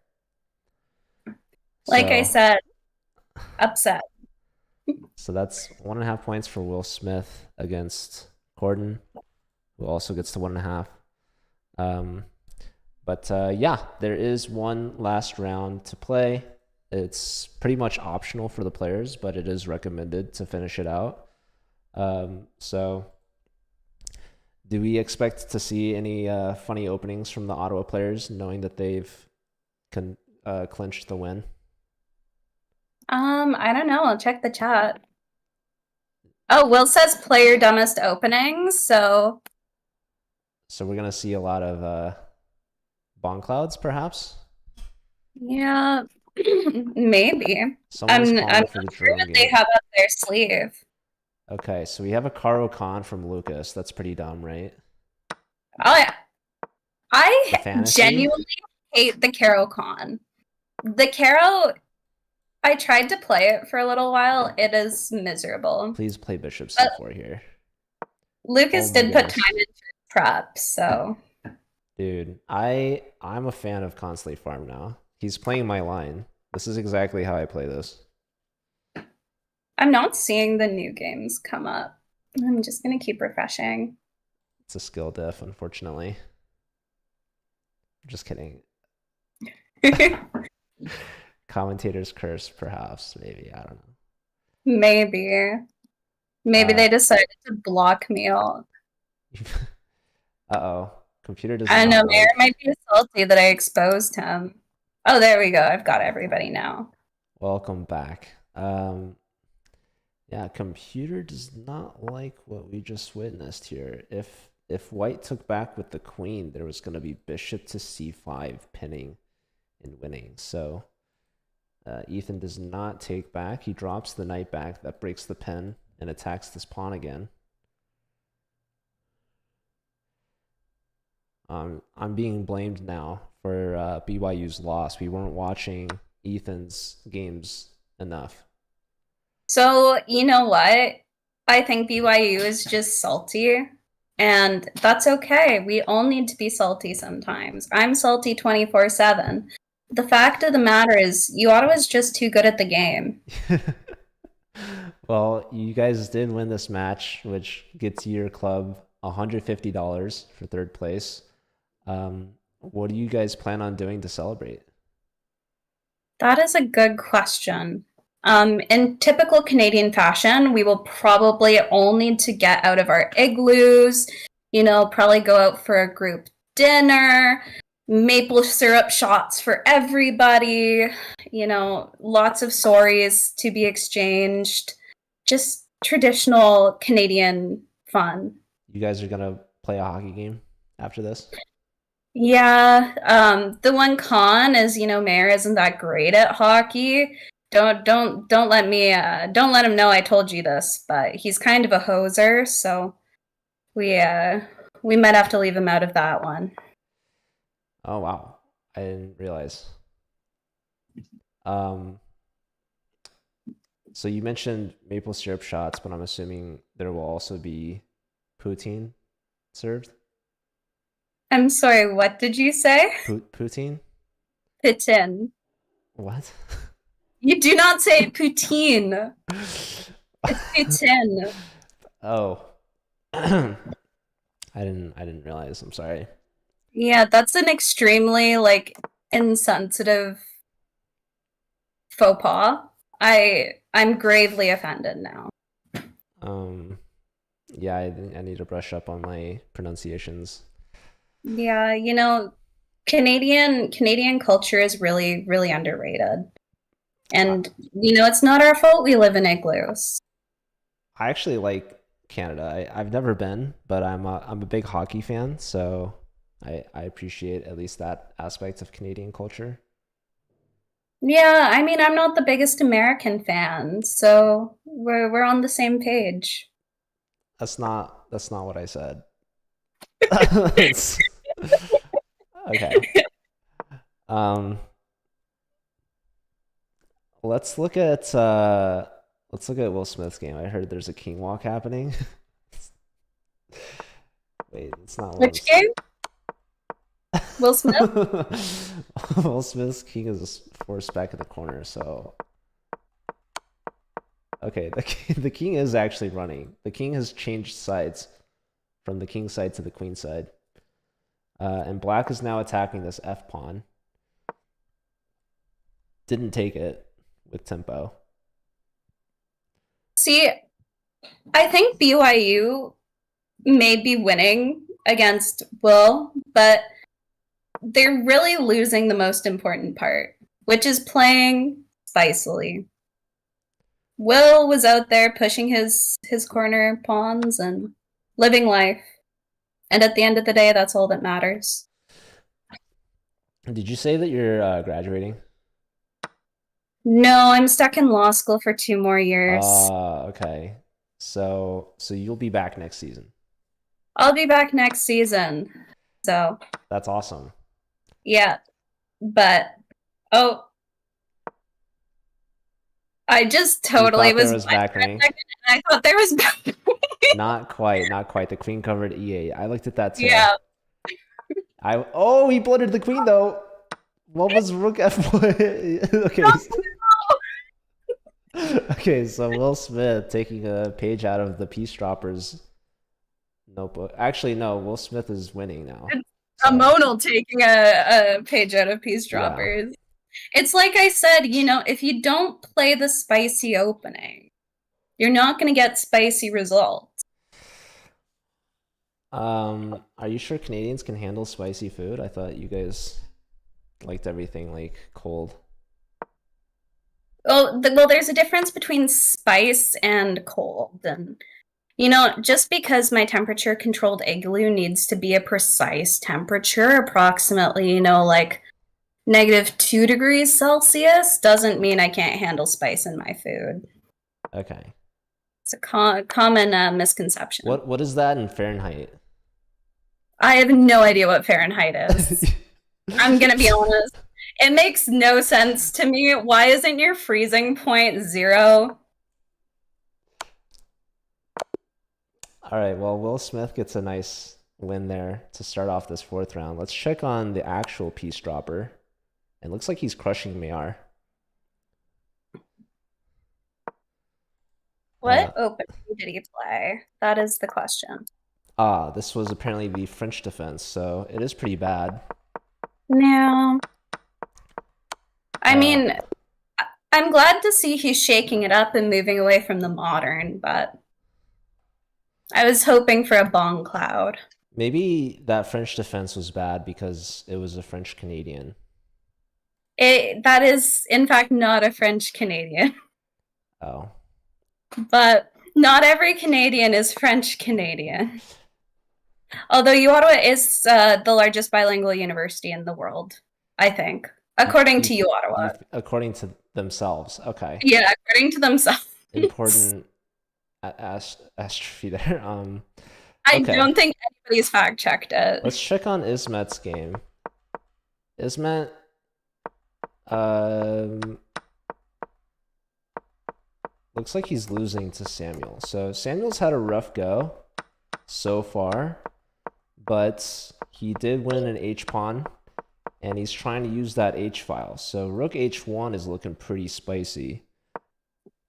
Like I said, upset. So that's 1.5 points for Will Smith against Corden, who also gets to 1.5. But yeah, there is one last round to play. It's pretty much optional for the players, but it is recommended to finish it out. So do we expect to see any funny openings from the Ottawa players, knowing that they've clinched the win? I don't know. I'll check the chat. Oh, Will says player dumbest openings, so we're gonna see a lot of bomb clouds, perhaps. Yeah, maybe. Someone's I'm for the not sure what game. they have up their sleeve. Okay, so we have a Caro Khan from Lucas. That's pretty dumb, right? I genuinely hate the Caro Khan. The Caro, I tried to play it for a little while. It is miserable. Please play Bishop C4 here. Lucas did put time into prep, so. Dude, I'm a fan of Constantly Farm now. He's playing my line. This is exactly how I play this. I'm not seeing the new games come up. I'm just gonna keep refreshing. It's a skill diff, unfortunately. Just kidding. Commentator's curse, perhaps, maybe. I don't know. Maybe they decided to block me all. Uh-oh. Computer doesn't. I know, Mayor might be salty that I exposed him. Oh, there we go. I've got everybody now. Welcome back. Yeah, computer does not like what we just witnessed here. If white took back with the queen, there was going to be bishop to c5 pinning and winning. So Ethan does not take back. He drops the knight back. That breaks the pin and attacks this pawn again. I'm being blamed now for BYU's loss. We weren't watching Ethan's games enough. So, you know what? I think BYU is just salty, and that's okay. We all need to be salty sometimes. I'm salty 24/7. The fact of the matter is, Ottawa's just too good at the game. Well, you guys did win this match, which gets your club $150 for third place. What do you guys plan on doing to celebrate? That is a good question. In typical Canadian fashion, we will probably all need to get out of our igloos, probably go out for a group dinner, maple syrup shots for everybody, lots of sorries to be exchanged, just traditional Canadian fun. You guys are gonna play a hockey game after this? Yeah, the one con is, Mayor isn't that great at hockey. Don't let me don't let him know I told you this, but he's kind of a hoser, so we uh we might have to leave him out of that one. Oh wow, I didn't realize. Um, so you mentioned maple syrup shots, but I'm assuming there will also be poutine served. I'm sorry, what did you say? Poutine? Pitin. What? You do not say poutine. It's pitin. Oh, I didn't realize. I'm sorry. Yeah, that's an extremely insensitive faux pas. I'm gravely offended now. Um, yeah, I need to brush up on my pronunciations. Yeah, Canadian culture is really, really underrated. I, And it's not our fault we live in igloos. I actually like Canada. I've never been, but I'm a big hockey fan, so I appreciate at least that aspect of Canadian culture. Yeah, I mean, I'm not the biggest American fan, so we're on the same page. That's not what I said. It's- okay. Um, let's look at Will Smith's game. I heard there's a king walk happening. Wait, it's not Will. Which game? Will Smith? Will Smith's king is forced back in the corner. So okay, the king is actually running. The king has changed sides from the king side to the queen side, and black is now attacking this f pawn. Didn't take it with tempo. See, I think BYU may be winning against Will, but they're really losing the most important part, which is playing spicily. Will was out there pushing his corner pawns and living life. And at the end of the day, that's all that matters. Did you say that you're graduating? No, I'm stuck in law school for 2 more years. Okay. So you'll be back next season. I'll be back next season. So, That's awesome. yeah. But, oh, I just You totally thought there was was blind back for a rank? second, and I thought there was back. Not quite, not quite. The queen covered E8. I looked at that too. Yeah. He blundered the queen though. What was rook f1? Okay. Okay, so Will Smith taking a page out of the Peace Droppers notebook. Actually, no, Will Smith is winning now. A Monal taking a page out of Peace Droppers. Yeah. It's like I said, if you don't play the spicy opening, you're not going to get spicy results. Are you sure Canadians can handle spicy food? I thought you guys liked everything like cold. Well, there's a difference between spice and cold. And, just because my temperature controlled igloo needs to be a precise temperature, approximately, -2 degrees Celsius, doesn't mean I can't handle spice in my food. Okay. It's a common misconception. What is that in Fahrenheit? I have no idea what Fahrenheit is. I'm gonna be honest. It makes no sense to me. Why isn't your freezing point 0? All right, well, Will Smith gets a nice win there to start off this fourth round. Let's check on the actual Peace Dropper. It looks like he's crushing Mayar. Uh, What opening did he play? That is the question. this was apparently the French defense, so it is pretty bad. No. I Uh, mean, I'm glad to see he's shaking it up and moving away from the modern, but I was hoping for a bong cloud. Maybe that French defense was bad because it was a French Canadian. That is, in fact, not a French Canadian, Oh, but not every Canadian is French Canadian. Although U Ottawa is the largest bilingual university in the world, I think, according to U Ottawa. according to themselves. Okay, Yeah, according to themselves. important astrophy there. I Okay, don't think anybody's fact checked it. let's check on Ismet's game. Ismet, um, looks like he's losing to Samuel. So Samuel's had a rough go so far, but he did win an H pawn, and he's trying to use that H file. So Rook H1 is looking pretty spicy,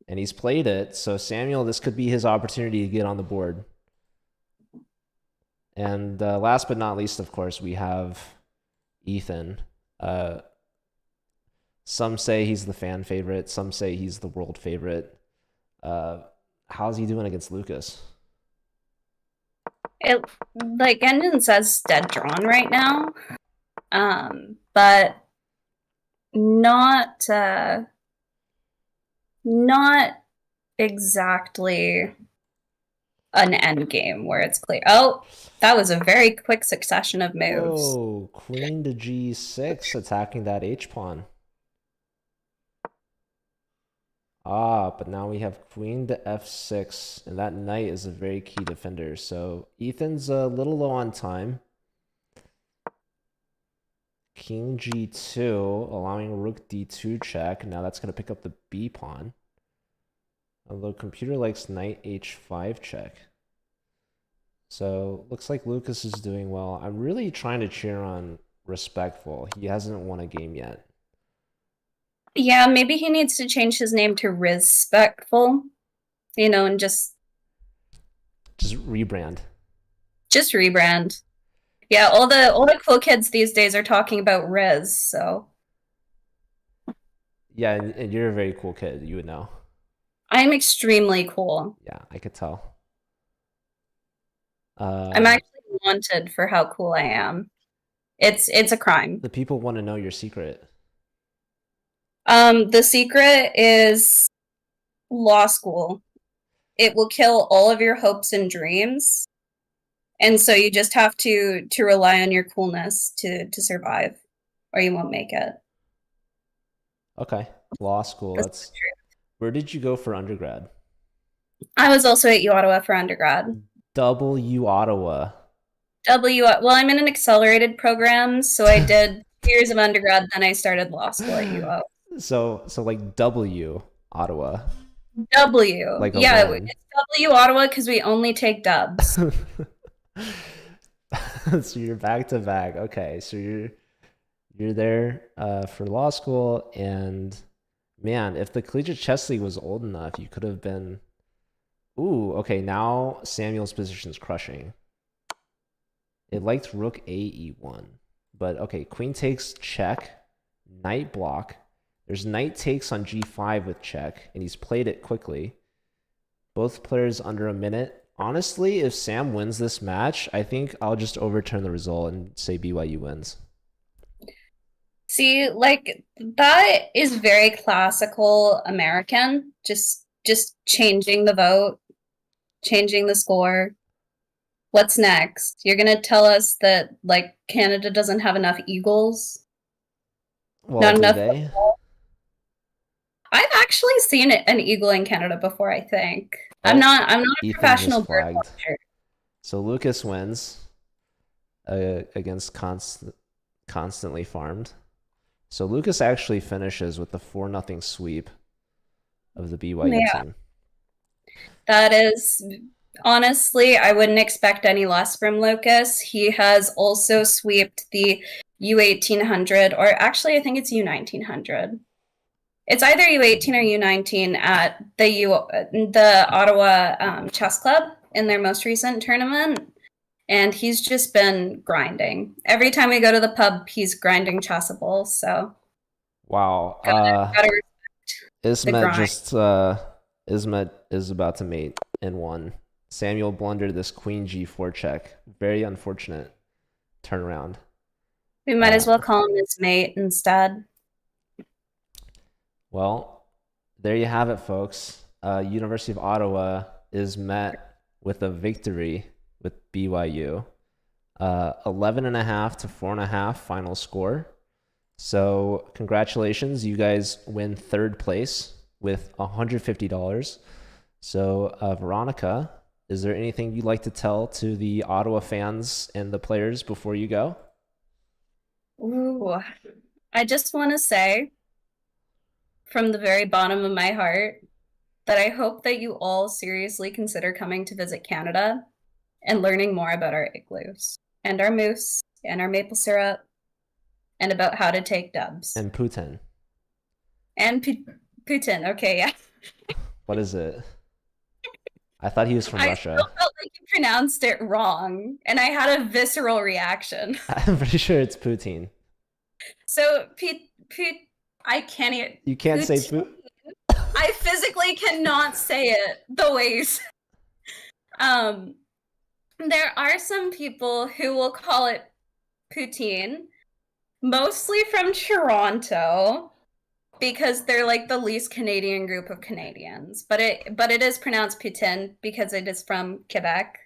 and he's played it. So Samuel, this could be his opportunity to get on the board. And last but not least, of course, we have Ethan. Some say he's the fan favorite. Some say he's the world favorite. How's he doing against Lucas? It like Engine says dead drawn right now, but not not exactly an end game where it's clear. Oh, that was a very quick succession of moves. Oh, queen to g6, attacking that h pawn. But now we have queen to f6, and that knight is a very key defender. So Ethan's a little low on time. King g2, allowing rook d2 check. Now that's going to pick up the b pawn. Although computer likes knight h5 check. So looks like Lucas is doing well. I'm really trying to cheer on Respectful. He hasn't won a game yet. Yeah, maybe he needs to change his name to Respectful, and just rebrand. Just rebrand. Yeah, all the cool kids these days are talking about Riz, so. Yeah, and you're a very cool kid, you would know. I'm extremely cool. Yeah, I could tell. I'm actually wanted for how cool I am. It's a crime. The people want to know your secret. The secret is law school. It will kill all of your hopes and dreams. And so you just have to rely on your coolness to survive, or you won't make it. Okay, law school. That's where did you go for undergrad? I was also at U Ottawa for undergrad. U Ottawa. Well, I'm in an accelerated program, so I did 2 years of undergrad, then I started law school at UO. So like W Ottawa. W. Like yeah, it's W Ottawa because we only take dubs. So you're back to back. Okay, so you're there for law school, and man, if the Collegiate Chess League was old enough, you could have been. Ooh, okay, now Samuel's position is crushing. It liked rook a e1, but okay, queen takes check, knight block. There's knight takes on g5 with check, and he's played it quickly. Both players under a minute. Honestly, if Sam wins this match, I think I'll just overturn the result and say BYU wins. See, like, that is very classical American. Just changing the vote, changing the score. What's next? You're gonna tell us that, like, Canada doesn't have enough eagles? Well, Not do enough they? football? I've actually seen an eagle in Canada before, I think. Oh, I'm not a Ethan professional just bird flagged. watcher. So Lucas wins against constantly farmed. So Lucas actually finishes with the 4-0 sweep of the BYU team. That is, honestly, I wouldn't expect any less from Lucas. He has also swept the U1800, or actually I think it's U1900. It's either U18 or U19 at the Ottawa Chess Club in their most recent tournament, and he's just been grinding. Every time we go to the pub, he's grinding chessable. So Wow. gotta respect the Ismet grind. just Ismet is about to mate in one. Samuel blundered this queen g4 check. Very unfortunate turnaround. We might as well call him his mate instead. Well, there you have it, folks. University of Ottawa is met with a victory with BYU. 11.5 to 4.5 final score. So congratulations, you guys win third place with $150. So Veronica, is there anything you'd like to tell to the Ottawa fans and the players before you go? Ooh, I just want to say from the very bottom of my heart that I hope that you all seriously consider coming to visit Canada and learning more about our igloos and our moose and our maple syrup and about how to take dubs. And Putin. And Putin, okay, yeah. What is it? I thought he was from Russia. I still felt like you pronounced it wrong, and I had a visceral reaction. I'm pretty sure it's Putin. So, I can't even. You can't say Putin. I physically cannot say it the way you say it. There are some people who will call it poutine, mostly from Toronto, because they're like the least Canadian group of Canadians. But it is pronounced poutine because it is from Quebec.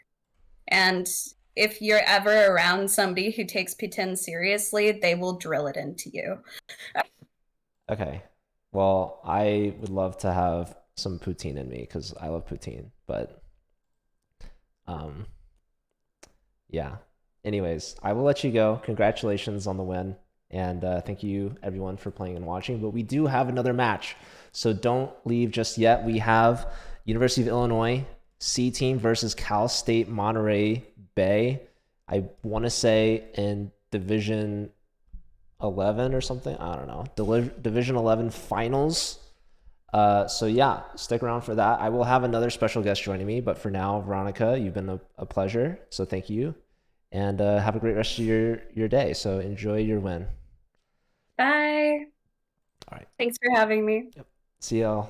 And if you're ever around somebody who takes poutine seriously, they will drill it into you. Okay. Well, I would love to have some poutine in me because I love poutine. But yeah. Anyways, I will let you go. Congratulations on the win. And thank you, everyone, for playing and watching. But we do have another match, so don't leave just yet. We have University of Illinois C team versus Cal State Monterey Bay. I want to say in Division 11 or something. I don't know. Division 11 finals. So yeah, stick around for that. I will have another special guest joining me. But for now, Veronica, you've been a pleasure. So thank you. And have a great rest of your day. So enjoy your win. Bye. All right. Thanks for having me. Yep. See y'all.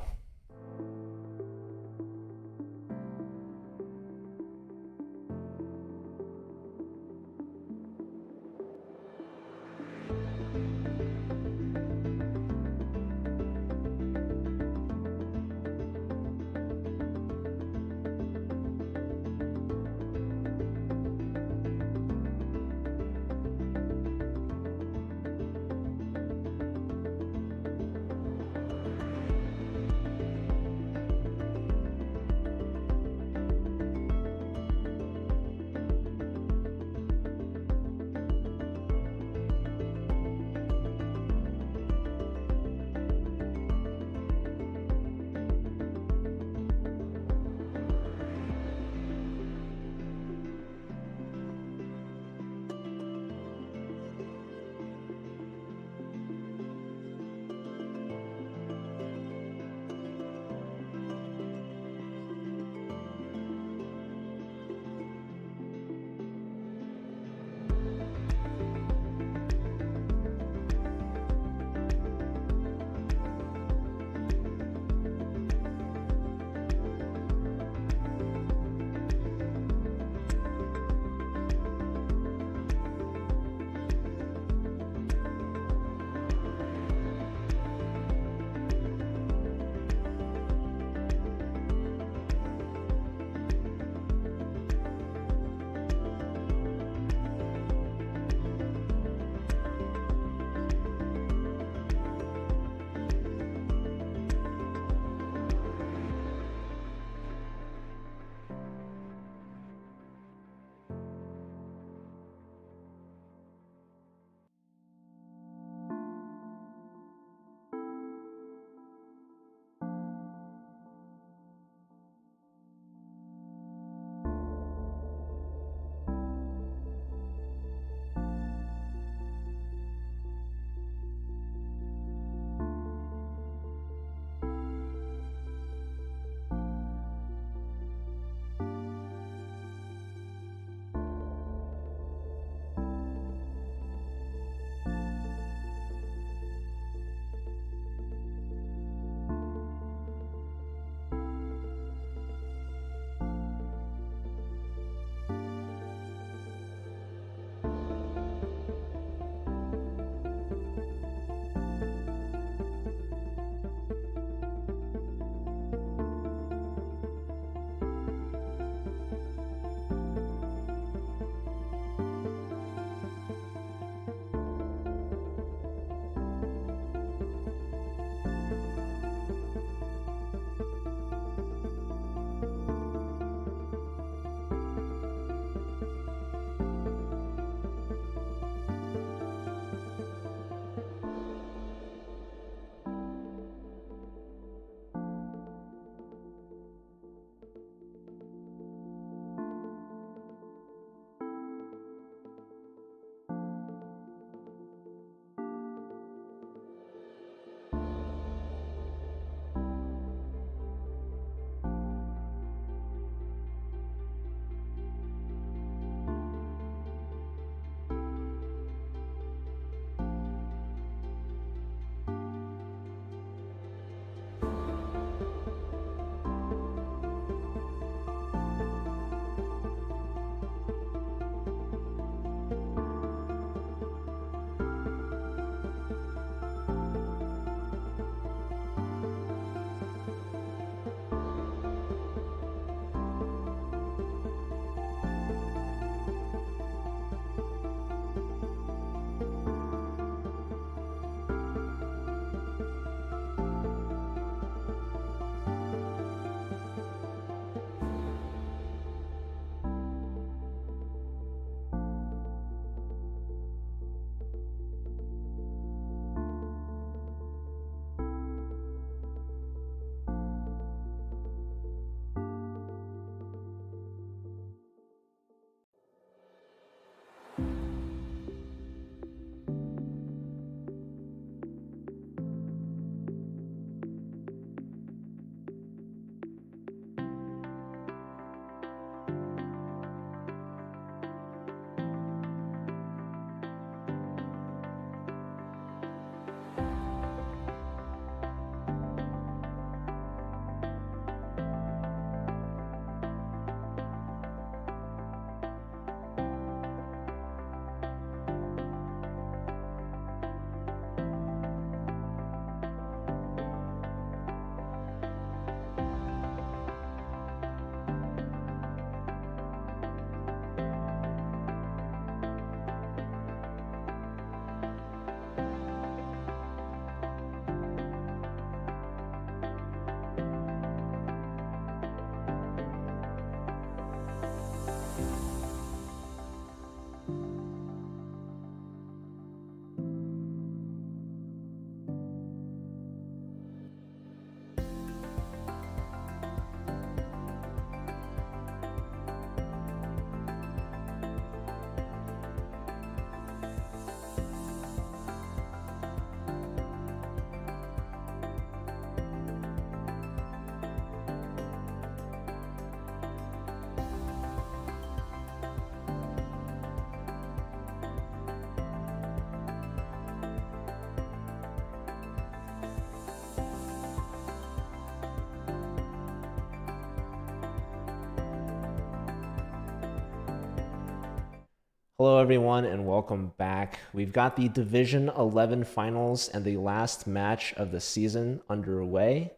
Hello, everyone, and welcome back. We've got the Division 11 finals and the last match of the season underway.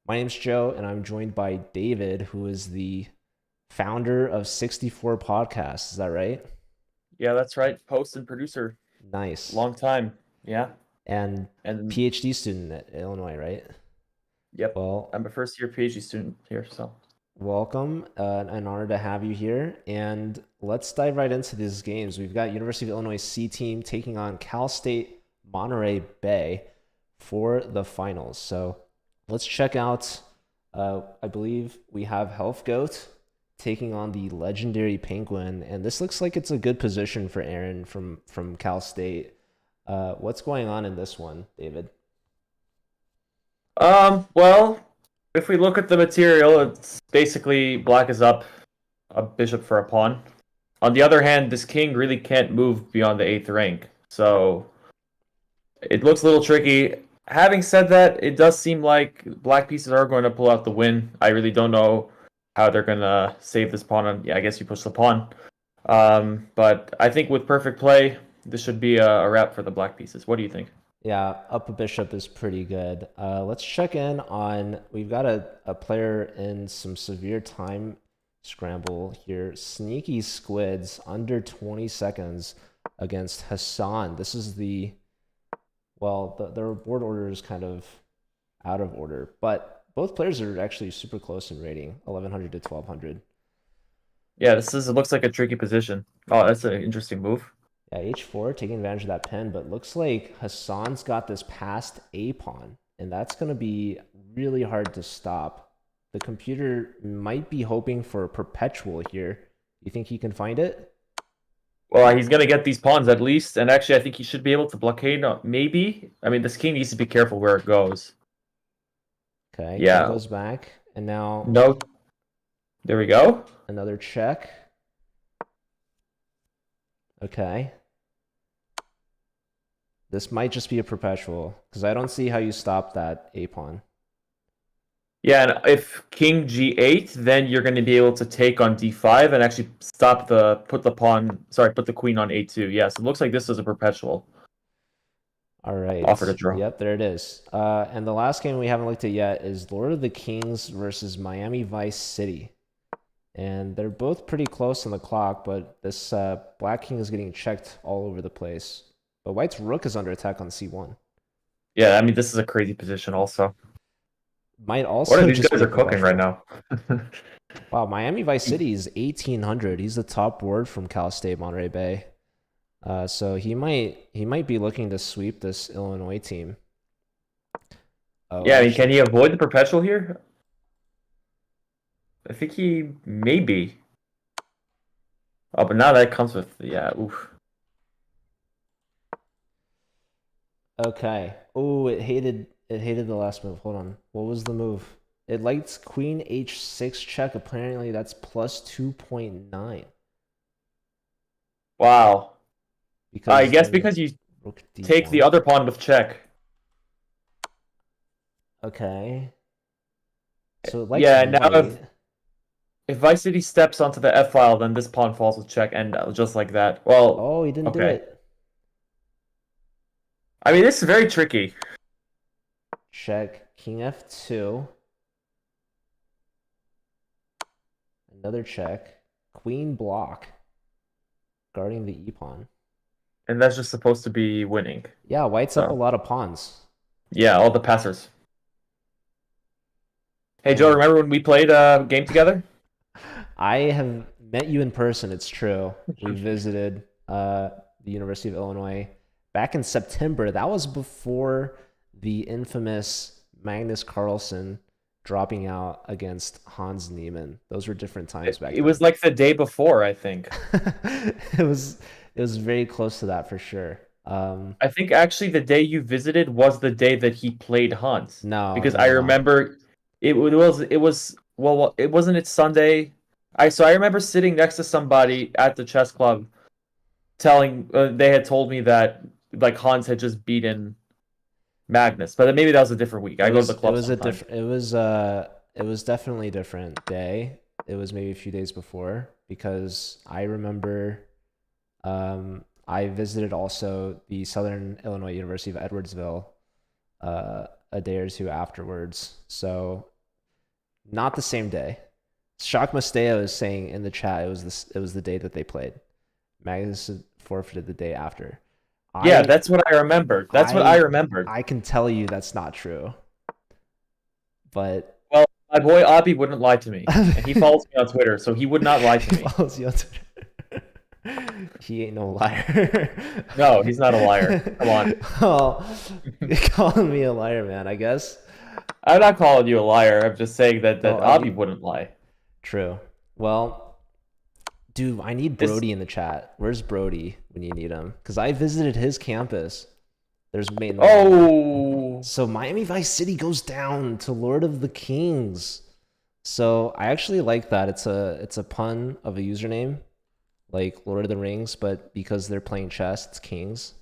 My name's Joe, and I'm joined by David, who is the founder of 64 Podcasts. Is that right? Yeah, that's right. Host and producer. Nice. Long time. Yeah. And And PhD student at Illinois, right? yep. Well, I'm a first year PhD student here, so. welcome. An honor to have you here. And let's dive right into these games. We've got University of Illinois C team taking on Cal State Monterey Bay for the finals. So let's check out. I believe we have Health Goat taking on the legendary Penguin, and this looks like it's a good position for Aaron from Cal State. What's going on in this one, David? Well, if we look at the material, it's basically black is up, a bishop for a pawn. On the other hand, this king really can't move beyond the 8th rank, so it looks a little tricky. Having said that, it does seem like black pieces are going to pull out the win. I really don't know how they're going to save this pawn. Yeah, I guess you push the pawn. But I think with perfect play, this should be a wrap for the black pieces. What do you think? Yeah, up a bishop is pretty good. Let's check in on, we've got a player in some severe time scramble here. Sneaky Squids, under 20 seconds against Hassan. This is their board order is kind of out of order, but both players are actually super close in rating, 1100 to 1200. Yeah, it looks like a tricky position. Oh, that's an interesting move. Yeah, h4, taking advantage of that pen, but looks like Hassan's got this passed a pawn, and that's going to be really hard to stop. The computer might be hoping for a perpetual here. You think he can find it? Well, he's going to get these pawns at least, and actually I think he should be able to blockade, maybe. I mean, this king needs to be careful where it goes. Okay, yeah. King goes back, and now... No. There we go. Another check. Okay. This might just be a perpetual, because I don't see how you stop that a-pawn. Yeah, and if king g8, then you're going to be able to take on d5 and actually put the queen on a2. Yeah, so it looks like this is a perpetual. All right. Offer to draw. Yep, there it is. And the last game we haven't looked at yet is Lord of the Kings versus Miami Vice City. And they're both pretty close on the clock, but this black king is getting checked all over the place. But white's rook is under attack on c1. Yeah, I mean, this is a crazy position also. Might also what are these guys are cooking right now? Wow, Miami Vice City is 1800. He's the top board from Cal State Monterey Bay. So he might be looking to sweep this Illinois team. Oh, yeah, I mean, can he avoid the perpetual here? I think he maybe. Oh, but now that comes with oof. Okay. Oh, it hated the last move. Hold on. What was the move? It likes queen h6 check. Apparently that's plus 2.9. Wow. I guess because you take the other pawn with check. Okay. So it likes now if Vice City steps onto the f file, then this pawn falls with check, and just like that. Well, oh, he didn't do it. I mean, this is very tricky. Check king f2. Another check. Queen block. Guarding the e-pawn. And that's just supposed to be winning. Yeah, white's up a lot of pawns. Yeah, all the passers. Hey, Joe, remember when we played a game together? I have met you in person, it's true. We visited the University of Illinois back in September. That was before the infamous Magnus Carlsen dropping out against Hans Niemann. Those were different times back then. It was like the day before, I think. It was very close to that for sure. I think actually the day you visited was the day that he played Hans. No, because I remember it wasn't Sunday. I remember sitting next to somebody at the chess club, they had told me that like Hans had just beaten Magnus, but maybe that was a different week. I go to the club. It was definitely a different day. It was maybe a few days before, because I remember I visited also the Southern Illinois University of Edwardsville a day or two afterwards. So not the same day. Shock Masteo is saying in the chat it was the day that they played. Magnus forfeited the day after. Yeah, that's what I remembered. That's what I remembered. I can tell you that's not true. But well, my boy Abi wouldn't lie to me, and he follows me on Twitter, so he would not lie to me. He follows you on Twitter. He ain't no liar. No, he's not a liar. Come on. Oh, you're calling me a liar, man, I guess. I'm not calling you a liar. I'm just saying that Abi wouldn't lie. True. Well, dude, I need Brody in the chat. Where's Brody when you need him? Because I visited his campus. There's mainly. Oh. So Miami Vice City goes down to Lord of the Kings. So I actually like that. It's a pun of a username, like Lord of the Rings, but because they're playing chess, it's Kings.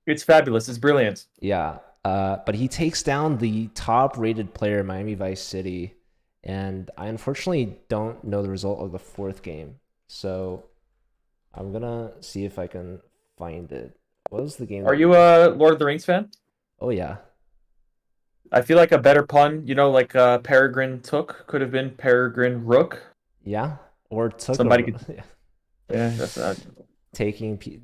It's fabulous. It's brilliant. Yeah. But he takes down the top-rated player, Miami Vice City, and I unfortunately don't know the result of the fourth game. So I'm gonna see if I can find it. What was the game? Are you a Lord of the Rings fan? Oh yeah. I feel like a better pun, like Peregrine Took could have been Peregrine Rook. Yeah, or Took. Somebody could. Yeah, that's not.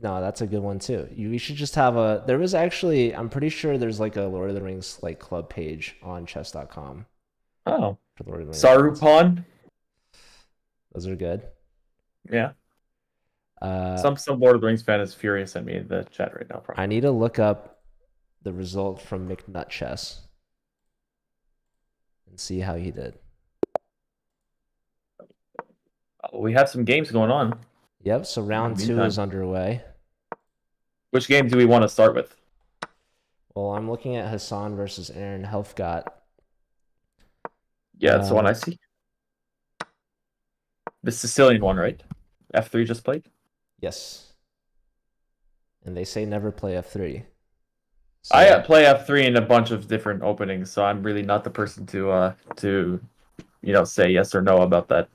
No, that's a good one too. We should just have a. There was actually, I'm pretty sure there's like a Lord of the Rings like club page on chess.com. Oh. For Lord of the Rings. Sarupan. Those are good. Yeah. Some Lord of the Rings fan is furious at me in the chat right now. Probably. I need to look up the result from McNut Chess and see how he did. We have some games going on. Yep, so round 2 is underway. Which game do we want to start with? Well, I'm looking at Hassan versus Aaron Helfgott. Yeah, that's the one I see. The Sicilian one, right? F3 just played? Yes. And they say never play F3. So... I play F3 in a bunch of different openings, so I'm really not the person to say yes or no about that.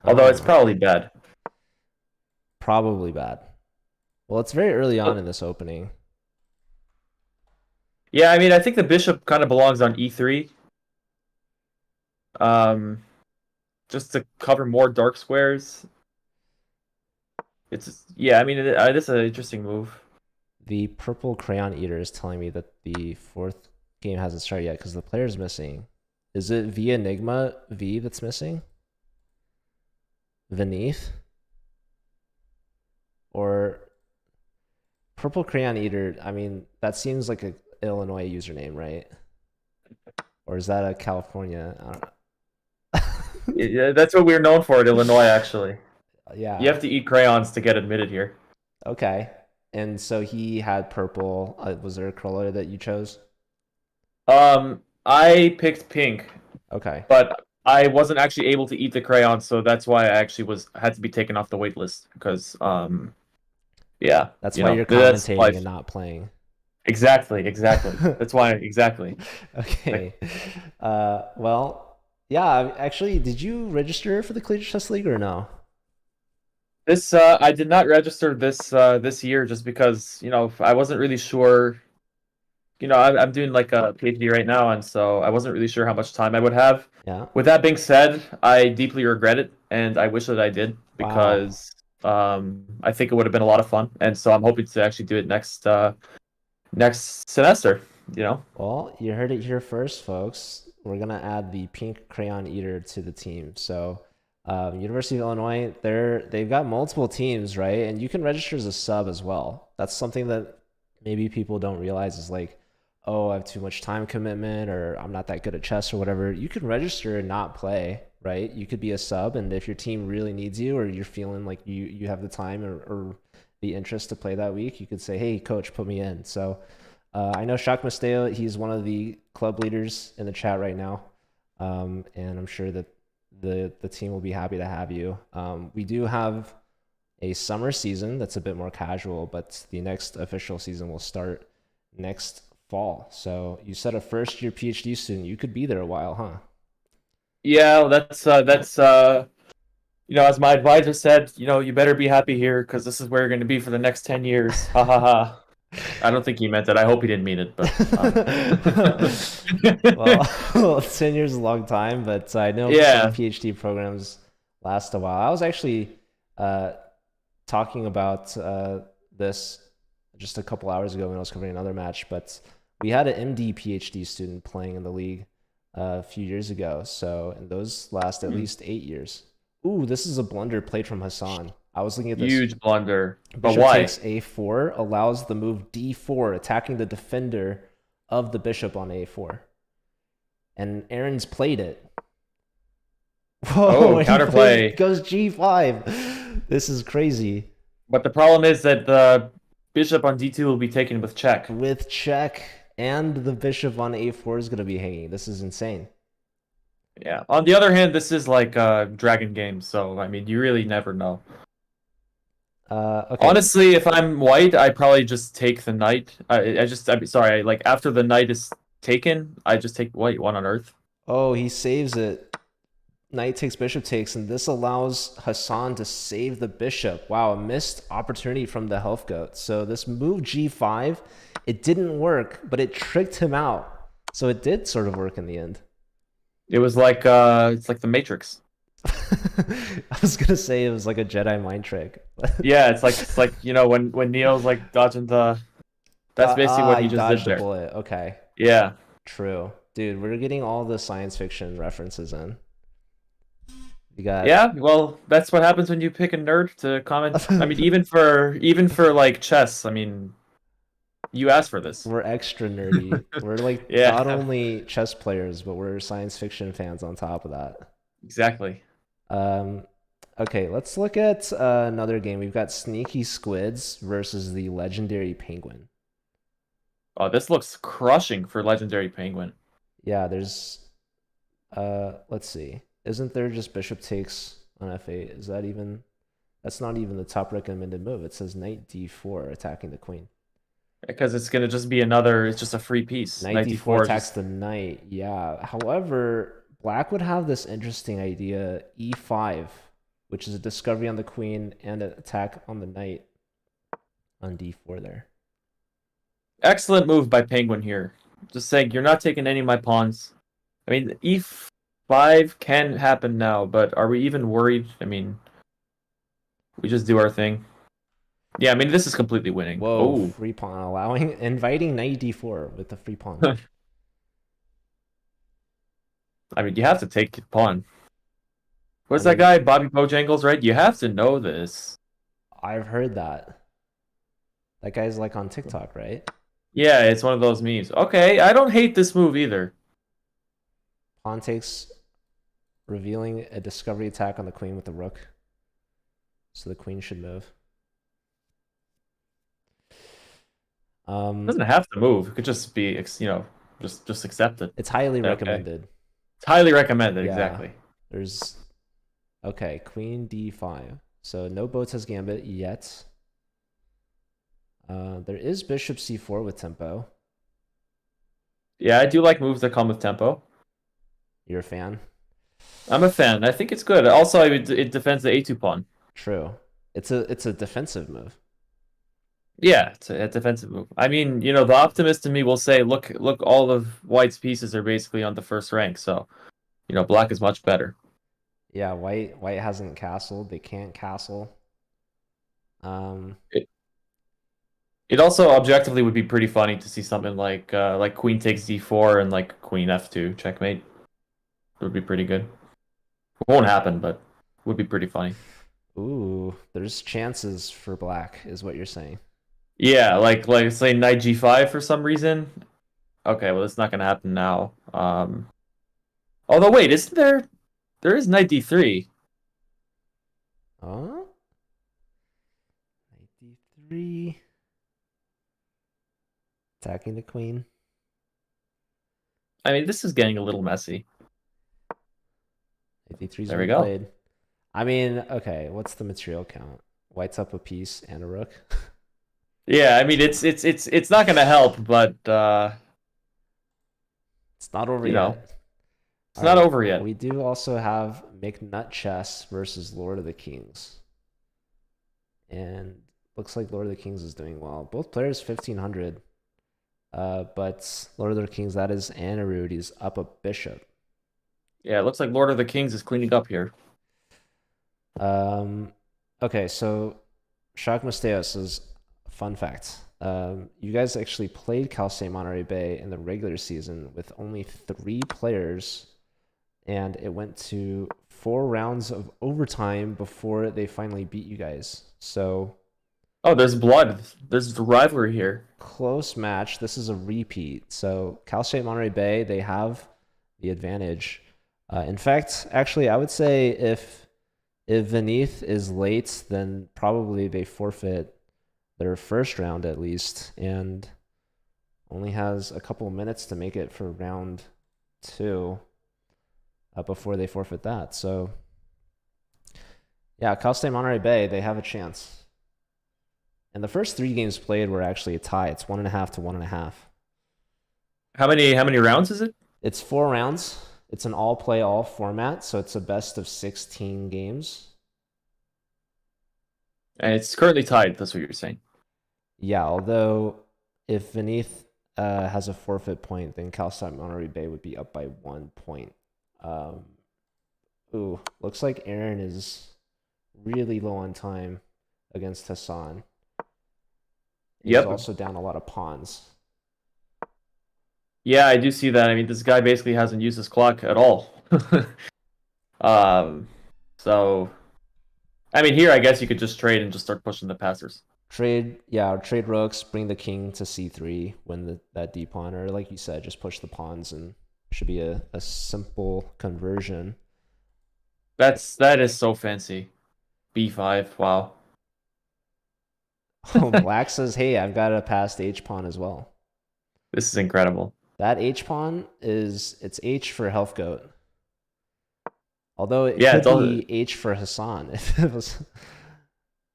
Although it's probably bad. Probably bad. Well, it's very early on in this opening. Yeah, I mean, I think the bishop kind of belongs on E3. Just to cover more dark squares. This is an interesting move. The purple crayon eater is telling me that the fourth game hasn't started yet because the player's missing. Is it V Enigma V that's missing? Beneath? Or purple crayon eater? I mean, that seems like a Illinois username, right? Or is that a California? I don't know. Yeah, that's what we're known for at Illinois, actually. Yeah. You have to eat crayons to get admitted here. Okay. And so he had purple. Was there a color that you chose? I picked pink. Okay. But I wasn't actually able to eat the crayon, so that's why I actually had to be taken off the wait list because yeah. That's why you're commentating and not playing. Exactly. That's why exactly. Okay. Well, yeah, actually, did you register for the Collegiate Chess League or no? I did not register this year just because, I wasn't really sure. I'm doing like a PhD right now, and so I wasn't really sure how much time I would have. Yeah. With that being said, I deeply regret it, and I wish that I did because I think it would have been a lot of fun, and so I'm hoping to actually do it next semester. Well, you heard it here first, folks. We're gonna add the pink crayon eater to the team. So, University of Illinois, they've got multiple teams, right? And you can register as a sub as well. That's something that maybe people don't realize is like, oh, I have too much time commitment, or I'm not that good at chess or whatever. You can register and not play, right? You could be a sub, and if your team really needs you, or you're feeling like you have the time or the interest to play that week, you could say, hey, coach, put me in. So I know Shock Masteo, he's one of the club leaders in the chat right now, and I'm sure that the team will be happy to have you. We do have a summer season that's a bit more casual, but the next official season will start next fall. So you said a first-year PhD student. You could be there a while, huh? Yeah, that's as my advisor said, you better be happy here because this is where you're going to be for the next 10 years. Ha ha ha. I don't think he meant it. I hope he didn't mean it, but Well, 10 years is a long time, but I know some yeah. PhD programs last a while. I was actually talking about this just a couple hours ago when I was covering another match, but we had an MD PhD student playing in the league a few years ago. So, and those last at least 8 years. Ooh, this is a blunder played from Hassan. I was looking at this. Huge blunder. But Bishop why? takes a4, allows the move d4, attacking the defender of the bishop on a4. And Aaron's played it. Whoa, counterplay. Goes g5. This is crazy. But the problem is that the bishop on d2 will be taken with check. With check, and the bishop on a4 is going to be hanging. This is insane. Yeah. On the other hand, this is like a dragon game, so I mean, you really never know. Okay. Honestly, if I'm white, I probably just take the knight. I'm sorry. Like after the knight is taken, I just take white. One on earth. Oh, he saves it. Knight takes, bishop takes, and this allows Hassan to save the bishop. Wow, a missed opportunity from the health goat. So this move g5, it didn't work, but it tricked him out. So it did sort of work in the end. It was like it's like the Matrix. I was gonna say it was like a Jedi mind trick. Yeah, it's like when Neo's like dodging the. That's basically what he just dodged did there. a bullet. Okay, Yeah. true, dude. We're getting all the science fiction references in. You got Yeah, well, that's what happens when you pick a nerd to comment. I mean, even for like chess, I mean, you asked for this. We're extra nerdy. We're like Yeah. not only chess players, but we're science fiction fans on top of that. Exactly. Okay, let's look at another game. We've got Sneaky Squids versus the Legendary Penguin. Oh, this looks crushing for Legendary Penguin. Yeah, there's let's see. Isn't there just bishop takes on f8? Is that even that's not even the top recommended move. It says knight d4 attacking the queen. Because it's gonna just be it's just a free piece. Knight d4 attacks the knight. Yeah. However, black would have this interesting idea, e5, which is a discovery on the queen and an attack on the knight on d4 there. Excellent move by Penguin here. Just saying, you're not taking any of my pawns. I mean, e5 can happen now, but are we even worried? I mean, we just do our thing. Yeah, I mean, this is completely winning. Whoa, Oh. free pawn, inviting knight d4 with the free pawn. I mean, you have to take pawn. What's that guy, Bobby Bojangles, right? You have to know this. I've heard that. That guy's like on TikTok, right? Yeah, it's one of those memes. Okay, I don't hate this move either. Pawn takes, revealing a discovery attack on the queen with the rook. So the queen should move. It doesn't have to move. It could just be, just accept it. It's highly Okay. recommended. It's highly recommended, Yeah. exactly. There's okay, queen d5. So no Botez gambit yet. There is bishop c4 with tempo. Yeah, I do like moves that come with tempo. You're a fan? I'm a fan. I think it's good. Also, it defends the a2 pawn. True. It's a defensive move. Yeah, it's a defensive move. I mean, the optimist in me will say, look, all of White's pieces are basically on the first rank, so Black is much better. Yeah, white hasn't castled. They can't castle. It also objectively would be pretty funny to see something like queen takes d4 and like queen f2 checkmate. It would be pretty good. It won't happen, but it would be pretty funny. Ooh, there's chances for black, is what you're saying. Yeah, like say knight g5 for some reason. Okay, well it's not gonna happen now. Although wait, isn't there is knight d3. Huh? Knight d3. Attacking the queen. I mean, this is getting a little messy. Knight d3's There we go. played. I mean, okay, what's the material count? White's up a piece and a rook. Yeah, I mean it's not gonna help, but It's not over You know. yet. It's not over yet. We do also have McNut Chess versus Lord of the Kings. And looks like Lord of the Kings is doing well. Both players 1500. But Lord of the Kings, that is Anirudh. He's up a bishop. Yeah, it looks like Lord of the Kings is cleaning up here. Okay, so Shaq Musteos is fun fact. You guys actually played Cal State Monterey Bay in the regular season with only 3 players, and it went to 4 rounds of overtime before they finally beat you guys. So, oh, there's blood. There's the rivalry here. Close match. This is a repeat. So Cal State Monterey Bay, they have the advantage. In fact, actually, I would say if Vineath is late, then probably they forfeit their first round at least, and only has a couple minutes to make it for round 2 before they forfeit that. So, yeah, Cal State Monterey Bay, they have a chance. And the first 3 games played were actually a tie. It's 1.5 to 1.5. How many rounds is it? It's 4 rounds. It's an all-play-all format, so it's a best of 16 games. And it's currently tied. That's what you're saying. Yeah, although if Vineath has a forfeit point, then Cal State Monterey Bay would be up by 1 point. Ooh, looks like Aaron is really low on time against Hassan. He's also down a lot of pawns. Yeah, I do see that. I mean, this guy basically hasn't used his clock at all. So, I mean, here I guess you could just trade and just start pushing the passers. Trade rooks, bring the king to c3, win that d pawn, or like you said, just push the pawns, and should be a simple conversion. That is so fancy. b5, wow. Oh, Black says, hey, I've got a passed h-pawn as well. This is incredible. That h-pawn it's h for Health Goat. Although it could be h for Hassan if it was...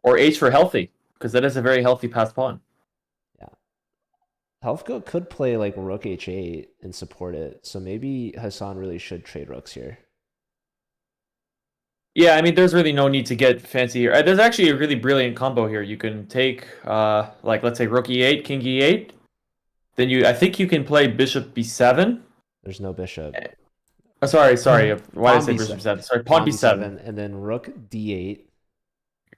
Or h for Healthy, because that is a very healthy passed pawn. Yeah. Health Goat could play like rook h8 and support it, so maybe Hassan really should trade rooks here. Yeah, I mean, there's really no need to get fancy here. There's actually a really brilliant combo here. You can take, like, let's say rook e8, king e8. Then I think you can play bishop b7. There's no bishop. Sorry. Why did I say bishop b7? Sorry, pawn b7. And then rook d8.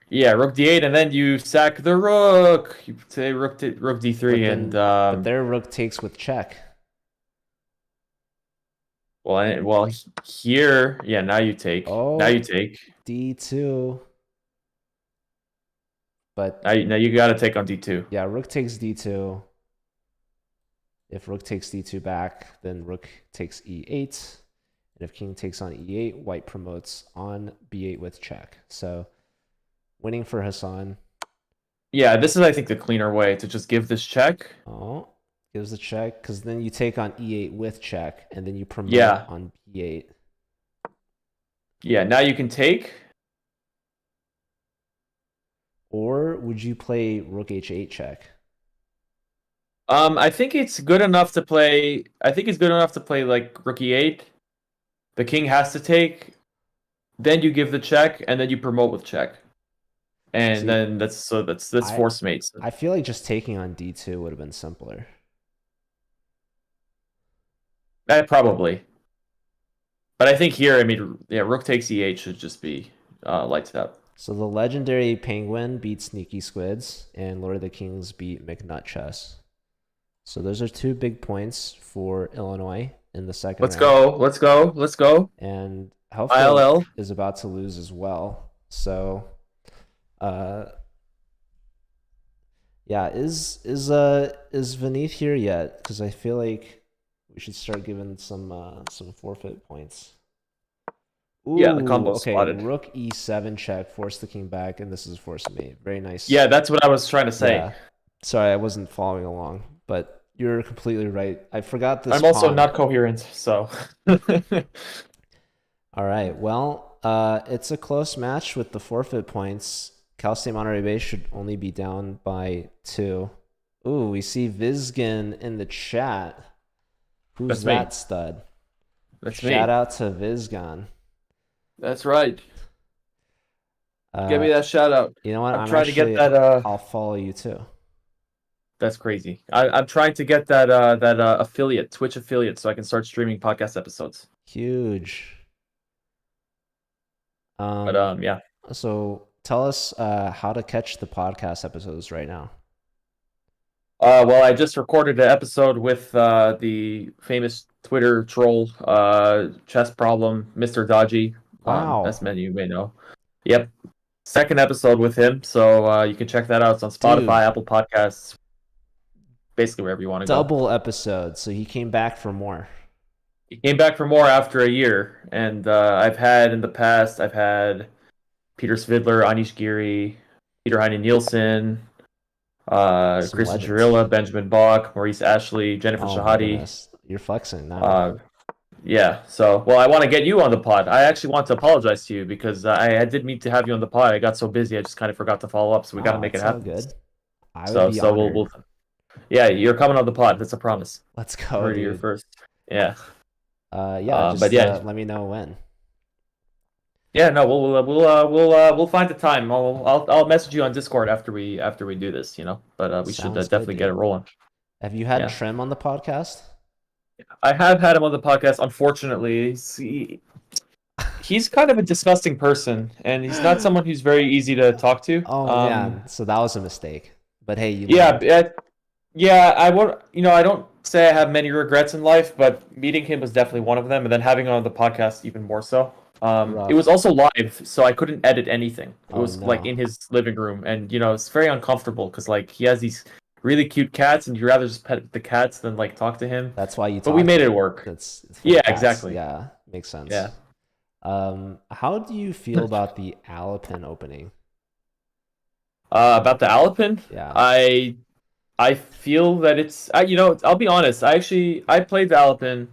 Yeah, rook d8, and then you sack the rook. You say rook d3, but their rook takes with check. Well, here, yeah. Now you take. Oh, now you take d2. But now you got to take on d2. Yeah, rook takes d2. If rook takes d2 back, then rook takes e8. And if king takes on e8, white promotes on b8 with check. So winning for Hassan. Yeah, this is, I think, the cleaner way to just give this check. Oh, gives the check, because then you take on e8 with check, and then you promote on b8. Yeah, now you can take. Or would you play rook h8 check? I think it's good enough to play. I think it's good enough to play like rook e8. The king has to take. Then you give the check, and then you promote with check. And then that's force mates. I feel like just taking on d2 would have been simpler. Probably. But I think here, I mean, yeah, rook takes e8 should just be lights out. So the legendary Penguin beat Sneaky Squids, and Lord of the Kings beat McNut Chess. So those are 2 big points for Illinois in the second round. Let's go. And Helfgott is about to lose as well. So, yeah, is Vineath here yet? Because I feel like we should start giving some forfeit points. Ooh, yeah, the combo spotted. Rook e7 check, force the king back, and this is force mate. Very nice. Yeah, that's what I was trying to say. Yeah. Sorry, I wasn't following along, but you're completely right. I forgot this. I'm also not coherent, so. All right. Well, it's a close match with the forfeit points. Cal State Monterey Bay should only be down by 2. Ooh, we see Vizgen in the chat. Who's that stud? That's Shout me. out to Vizgon. That's right. Give Uh, me that shout out. you know what? I'm I'm trying to get actually that. I'll follow you too. That's crazy. I'm trying to get that affiliate, Twitch affiliate, so I can start streaming podcast episodes. Huge. But yeah. So tell us how to catch the podcast episodes right now. Well, I just recorded an episode with the famous Twitter troll, Chess Problem, Mr. Dodgy. Wow. As many you may know. Yep. Second episode with him, so you can check that out. It's on Spotify, Dude. Apple Podcasts, basically wherever you want to go. Double episode, so he came back for more. He came back for more after a year, and I've had Peter Svidler, Anish Giri, Peter Heine Nielsen, Some Kristen legends. Chirilla, Benjamin Bach, Maurice Ashley, Jennifer Oh my Shahadi. goodness. You're flexing now. Yeah, so, well, I want to get you on the pod. I actually want to apologize to you because I did mean to have you on the pod. I got so busy, I just kind of forgot to follow up, so we got to make it it's all happen. good. I would be So honored. yeah, you're coming on the pod. That's a promise. Let's go, Heard it here dude. first. Yeah. Just let me know when. Yeah, no, we'll find the time. I'll message you on Discord after we do this, But we should Sounds good, definitely get it dude. rolling. Have you had Yeah. Trim on the podcast? I have had him on the podcast. Unfortunately, he's kind of a disgusting person, and he's not someone who's very easy to talk to. Oh man, so that was a mistake. But hey, you Yeah, learned. yeah. I would, I don't say I have many regrets in life, but meeting him was definitely one of them, and then having him on the podcast even more so. Rough. It was also live, so I couldn't edit anything. It Oh, was no. like in his living room, and it's very uncomfortable because like he has these really cute cats, and you'd rather just pet the cats than like talk to him. That's why you. But we made it work. That's for Yeah, the cats. exactly. Yeah, makes sense. Yeah. How do you feel about the Alpin opening? About the Alpin, Yeah. I feel that it's I'll be honest. I played the Alpin.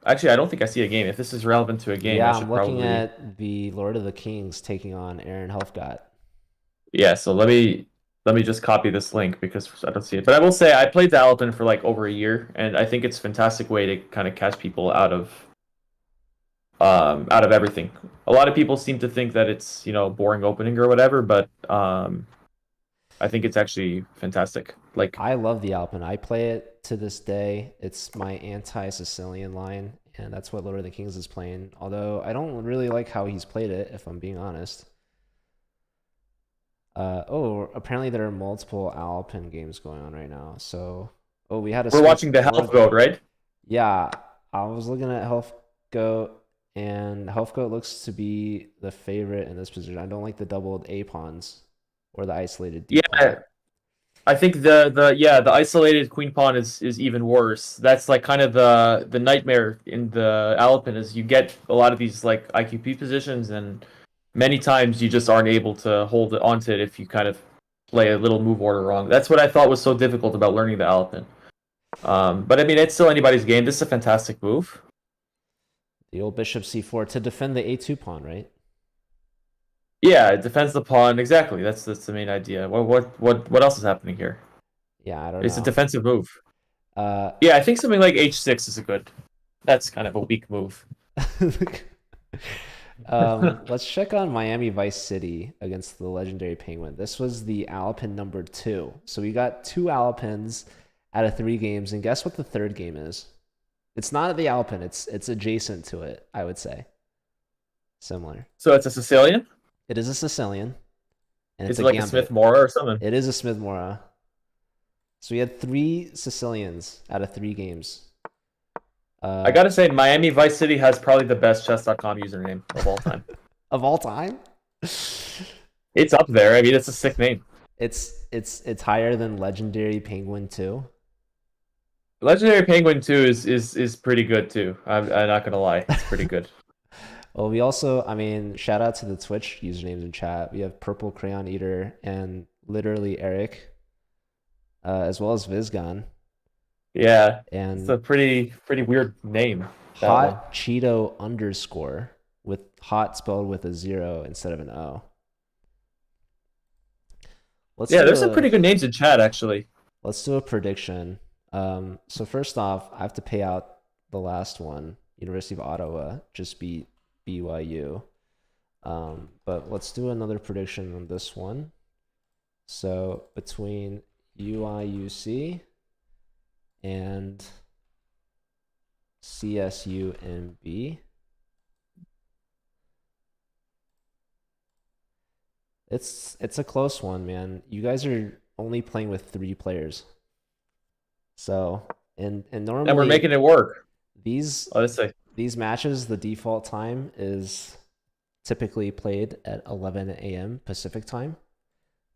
Actually, I don't think I see a game. If this is relevant to a game, Yeah, I should I'm looking probably. at the Lord of the Kings taking on Aaron Helfgott. Yeah, so let me just copy this link because I don't see it. But I will say I played the Alpin for like over a year, and I think it's a fantastic way to kind of catch people out of everything. A lot of people seem to think that it's boring opening or whatever, but I think it's actually fantastic. Like I love the Alpin. I play it to this day. It's my anti-Sicilian line, and that's what Lord of the Kings is playing. Although I don't really like how he's played it, if I'm being honest. Apparently there are multiple Alpin games going on right now. So, we had a. we're watching the Health Goat, right? Yeah, I was looking at Health Goat, and Health Goat looks to be the favorite in this position. I don't like the doubled A pawns or the isolated D pawn. Yeah, I think the isolated queen pawn is even worse. That's like kind of the nightmare in the Alpin is you get a lot of these like IQP positions, and many times you just aren't able to hold onto it if you kind of play a little move order wrong. That's what I thought was so difficult about learning the Alpin. But I mean, it's still anybody's game. This is a fantastic move. The old bishop c4 to defend the a2 pawn, right? Yeah, it defends the pawn. Exactly. That's the main idea. What else is happening here? Yeah, I don't know. It's a defensive move. Yeah, I think something like h6 is a good. That's kind of a weak move. Let's check on Miami Vice City against the legendary Penguin. This was the Alpin number 2. So we got 2 Alpins out of 3 games, and guess what the third game is? It's not the Alpin. It's adjacent to it, I would say. Similar. So it's a Sicilian? It is a Sicilian. And Is it's it like gambit. a Smith Mora or something? It is a Smith Mora. So we had 3 Sicilians out of 3 games. I gotta say, Miami Vice City has probably the best chess.com username of all time. Of all time? It's up there. I mean, it's a sick name. It's higher than Legendary Penguin 2. Legendary Penguin 2 is pretty good too. I'm not gonna lie, it's pretty good. Well, we also, shout out to the Twitch usernames in chat. We have Purple Crayon Eater and literally Eric, as well as Vizgon. Yeah, And it's a pretty weird name. Hot Cheeto _ with hot spelled with a 0 instead of an O. There's some pretty good names in chat actually. Let's do a prediction. So first off, I have to pay out the last one. University of Ottawa just beat BYU. But let's do another prediction on this one. So between UIUC and CSUMB, it's a close one, man. You guys are only playing with 3 players. So and normally, And we're making it work. These matches, the default time is typically played at 11 a.m. Pacific time,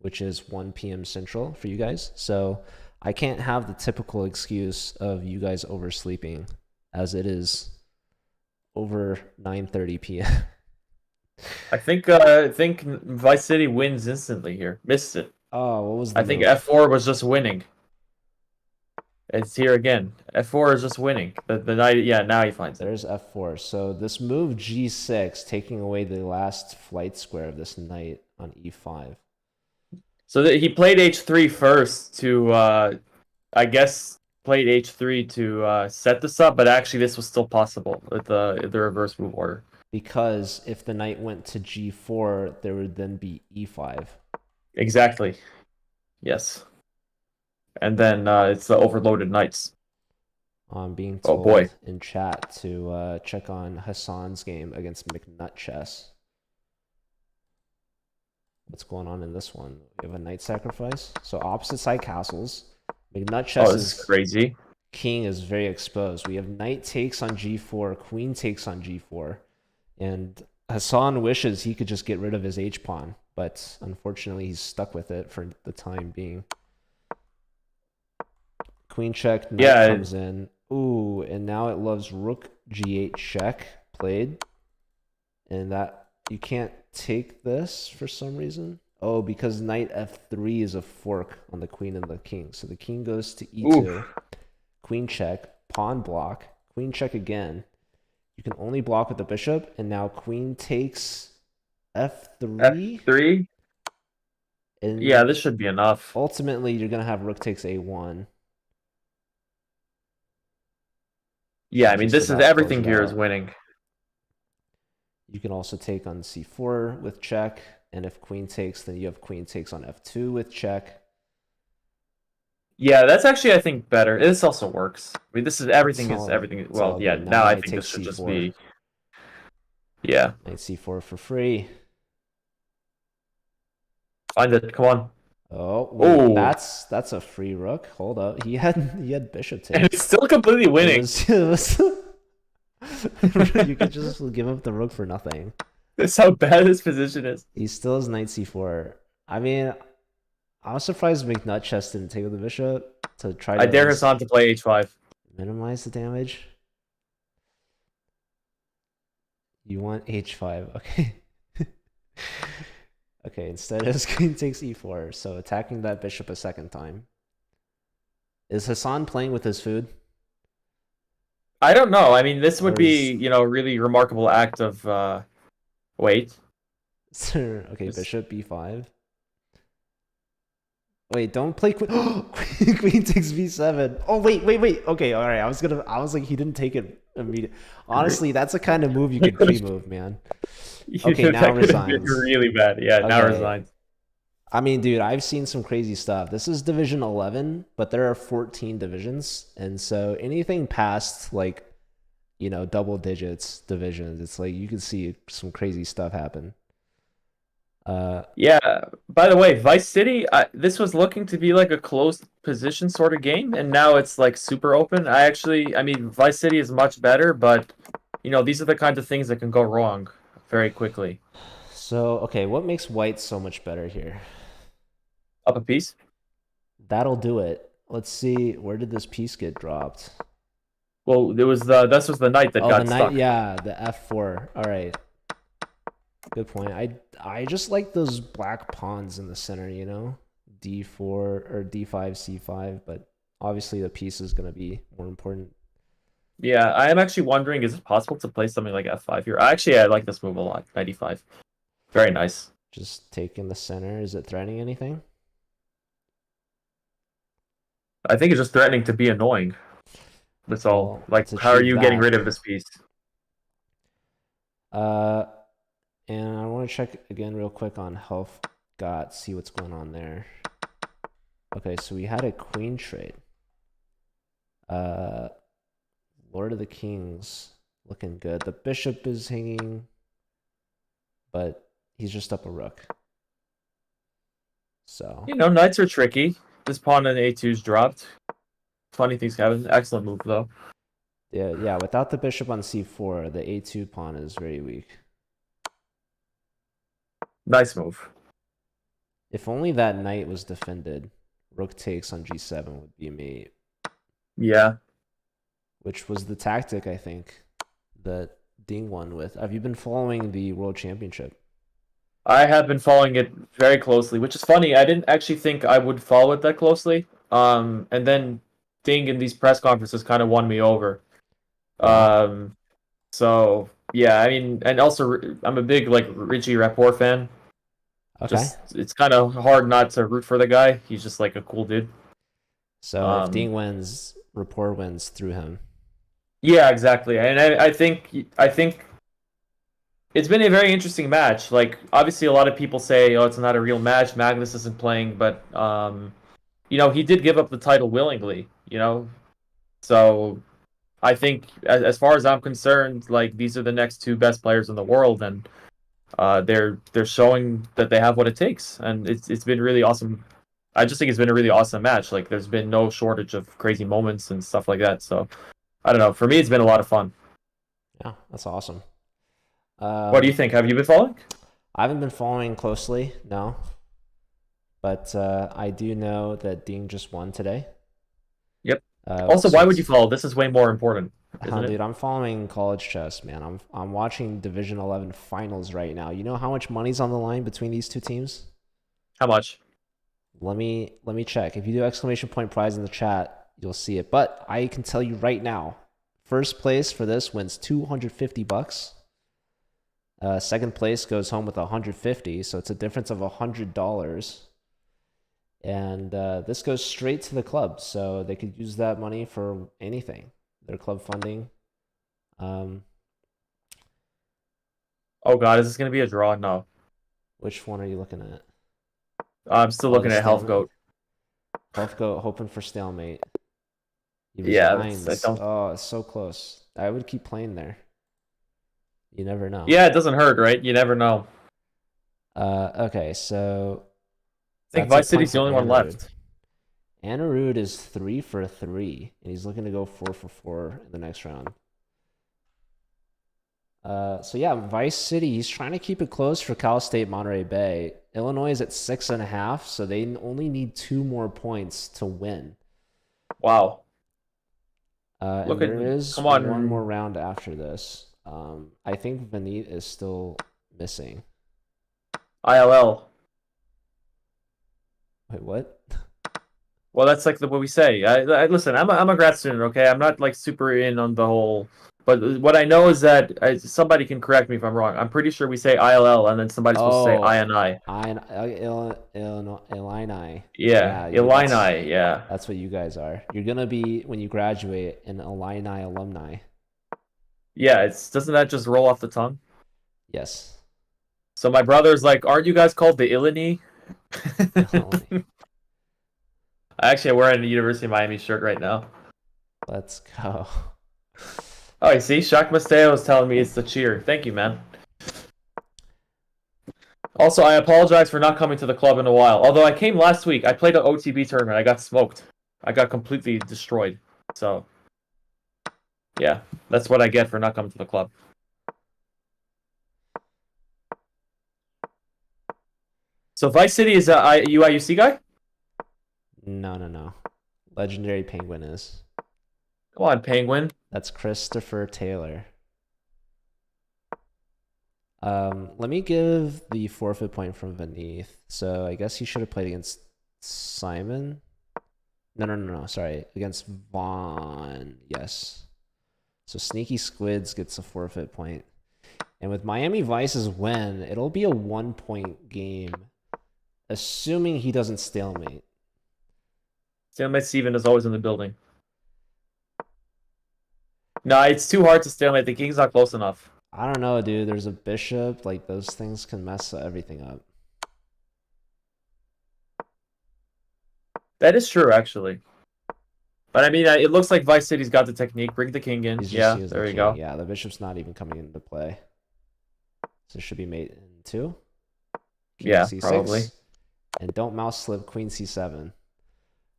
which is 1 p.m. Central for you guys. So I can't have the typical excuse of you guys oversleeping, as it is over 9:30 p.m. I think Vice City wins instantly here. Missed it. Oh, what was the I think move? F4 was just winning. It's here again. F4 is just winning. The knight, yeah, now he finds it. There's F4. So this move G6, taking away the last flight square of this knight on E5. So he played H3 first to, I guess, played H3 to set this up, but actually this was still possible with the reverse move order. Because if the knight went to G4, there would then be E5. Exactly. Yes. And then it's the overloaded knights. I'm being told in chat to check on Hassan's game against McNut Chess. What's going on in this one? We have a knight sacrifice. So opposite side castles. McNut Chess is crazy. King is very exposed. We have knight takes on G4, queen takes on G4. And Hassan wishes he could just get rid of his H-pawn, but unfortunately he's stuck with it for the time being. Queen check, knight comes in. Ooh, and now it loves rook G8 check played. And that you can't take this for some reason. Oh, because knight F3 is a fork on the queen and the king. So the king goes to E2. Oof. Queen check, pawn block, queen check again. You can only block with the bishop, and now queen takes F3. F3? And yeah, this should be enough. Ultimately, you're going to have rook takes A1. Yeah, I mean, this is everything here is winning. You can also take on C4 with check, and if queen takes, then you have queen takes on F2 with check. Yeah, that's actually, I think, better. This also works. I mean, this is everything is everything. Well, yeah, now I think this should just be. Yeah. Knight C4 for free. Find it. Come on. Oh, wait, that's a free rook. Hold up. He had bishop take. And it's still completely winning. You could just give up the rook for nothing. That's how bad his position is. He still has knight C4. I mean, I was surprised McNut Chess didn't take with the bishop to try to. I dare Hassan to play H5. Minimize the damage. You want H5, okay. Okay, instead his queen takes E4, so attacking that bishop a second time. Is Hassan playing with his food? I don't know. I mean, this would be, a really remarkable act of, wait. Okay, bishop B5. Wait, don't play queen. Queen takes B7. Oh, wait. Okay, all right. I was like, he didn't take it immediately. Honestly, that's a kind of move you could pre-move, man. Okay, now resigns. Really bad. Yeah, okay. Now resigns. I mean, dude, I've seen some crazy stuff. This is Division 11, but there are 14 divisions. And so anything past, like, double digits divisions, it's like you can see some crazy stuff happen. Yeah, by the way, Vice City, this was looking to be like a closed position sort of game, and now it's like super open. I mean, Vice City is much better, but, these are the kinds of things that can go wrong very quickly. So, okay, what makes white so much better here? Up a piece? That'll do it. Let's see, where did this piece get dropped? Well, this was the knight that got stuck. Yeah, the F4. All right. Good point. I just like those black pawns in the center, D4 or D5, C5, but obviously the piece is going to be more important. Yeah, I am actually wondering, is it possible to play something like F5 here? I like this move a lot, 95. Very nice. Just taking the center. Is it threatening anything? I think it's just threatening to be annoying. That's all. Well, Like, let's how are achieve you getting that. rid of this piece? And I want to check again real quick on health got, see what's going on there. Okay, so we had a queen trade. Lord of the Kings looking good. The bishop is hanging, but he's just up a rook. So Knights are tricky. This pawn on A2's dropped. Funny things happen. Excellent move though. yeah, without the bishop on C4, the A2 pawn is very weak. Nice move. If only that knight was defended, rook takes on G7 would be mate. Yeah. Which was the tactic, I think, that Ding won with. Have you been following the World Championship? I have been following it very closely, which is funny. I didn't actually think I would follow it that closely. And then Ding in these press conferences kind of won me over. Yeah. So yeah, I mean, and also I'm a big like Richie Rapport fan. Okay. It's kind of hard not to root for the guy. He's just like a cool dude. So if Ding wins, Rapport wins through him. Yeah, exactly. And I think it's been a very interesting match. Like, obviously, a lot of people say, "Oh, it's not a real match. Magnus isn't playing," but he did give up the title willingly. So I think, as far as I'm concerned, like these are the next two best players in the world, and they're showing that they have what it takes, and it's been really awesome. I just think it's been a really awesome match. Like, there's been no shortage of crazy moments and stuff like that. So I don't know. For me, it's been a lot of fun. Yeah, that's awesome. What do you think? Have you been following? I haven't been following closely, no. But I do know that Ding just won today. Yep. Also, why would you follow? This is way more important, isn't it? Dude, I'm following college chess, man. I'm watching Division 11 finals right now. You know how much money's on the line between these two teams? How much? Let me check. If you do exclamation point prize in the chat, you'll see it. But I can tell you right now, first place for this wins $250. Second place goes home with $150, so it's a difference of $100. And this goes straight to the club, so they could use that money for anything. Their club funding. Oh God, is this gonna be a draw? No. Which one are you looking at? I'm still looking at Health Goat. Health Goat hoping for stalemate. Yeah, Oh, it's so close. I would keep playing there. You never know. Yeah, it doesn't hurt, right? You never know. Okay, so I think Vice City's the only one left. Anirudh is 3 for 3, and he's looking to go 4 for 4 in the next round. So yeah, Vice City, he's trying to keep it close for Cal State Monterey Bay. Illinois is at 6.5, so they only need 2 more points to win. Wow. And there is one more round after this. I think Vanit is still missing. ILL. Wait, what? Well, that's like what we say. Listen, I'm a grad student, okay? I'm not like super in on the whole. But what I know is that somebody can correct me if I'm wrong. I'm pretty sure we say ILL and then somebody's supposed to say INI. Illini. Yeah, Illini. Yeah. That's what you guys are. You're gonna be, when you graduate, an Illini alumni. Yeah, doesn't that just roll off the tongue? Yes. So my brother's like, aren't you guys called the Illini? Actually, I'm wearing a University of Miami shirt right now. Let's go. Oh, you see? Shaq Masteo is telling me it's the cheer. Thank you, man. Also, I apologize for not coming to the club in a while. Although I came last week. I played an OTB tournament. I got smoked. I got completely destroyed. So, yeah. That's what I get for not coming to the club. So, Vice City is a UIUC guy? No. Legendary Penguin is. Come on, Penguin. That's Christopher Taylor. Let me give the forfeit point from Vanith. So I guess he should have played against Simon. No. Sorry, against Vaughn. Yes. So Sneaky Squids gets a forfeit point. And with Miami Vice's win, it'll be a 1-point game, assuming he doesn't stalemate. Stalemate Steven is always in the building. No, it's too hard to stalemate. The king's not close enough. I don't know, dude. There's a bishop. Like, those things can mess everything up. That is true, actually. But I mean, it looks like Vice City's got the technique. Bring the king in. Yeah, there you go. Yeah, the bishop's not even coming into play. So it should be mate in 2. King Yeah, C6, probably. and don't mouse slip queen C7.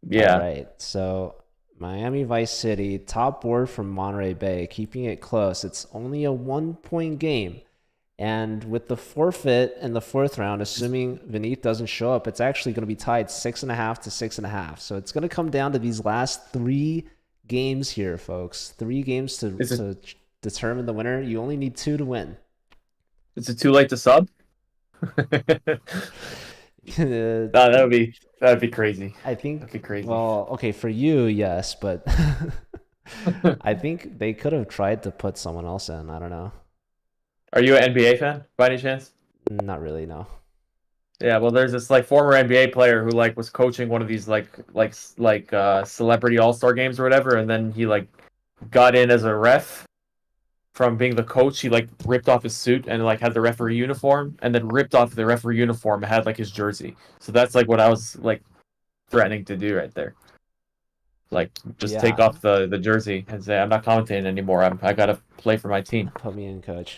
Yeah. All right, so Miami Vice City, top board from Monterey Bay, keeping it close. It's only a 1-point game. And with the forfeit in the 4th round, assuming Vinith doesn't show up, it's actually going to be tied 6.5 to 6.5. So it's going to come down to these last 3 games here, folks. 3 games to determine the winner. You only need 2 to win. Is it too late to sub? No, that'd be crazy. I think that'd be crazy. Well, okay, for you, yes, but I think they could have tried to put someone else in. I don't know. Are you an NBA fan by any chance? Not really, no. Yeah, well, there's this like former NBA player who like was coaching one of these celebrity all-star games or whatever, and then he like got in as a ref. From being the coach, he like ripped off his suit and like had the referee uniform, and then ripped off the referee uniform and had like his jersey. So that's like what I was like threatening to do right there. Like just take off the jersey and say I'm not commentating anymore. I gotta play for my team. Put me in, coach.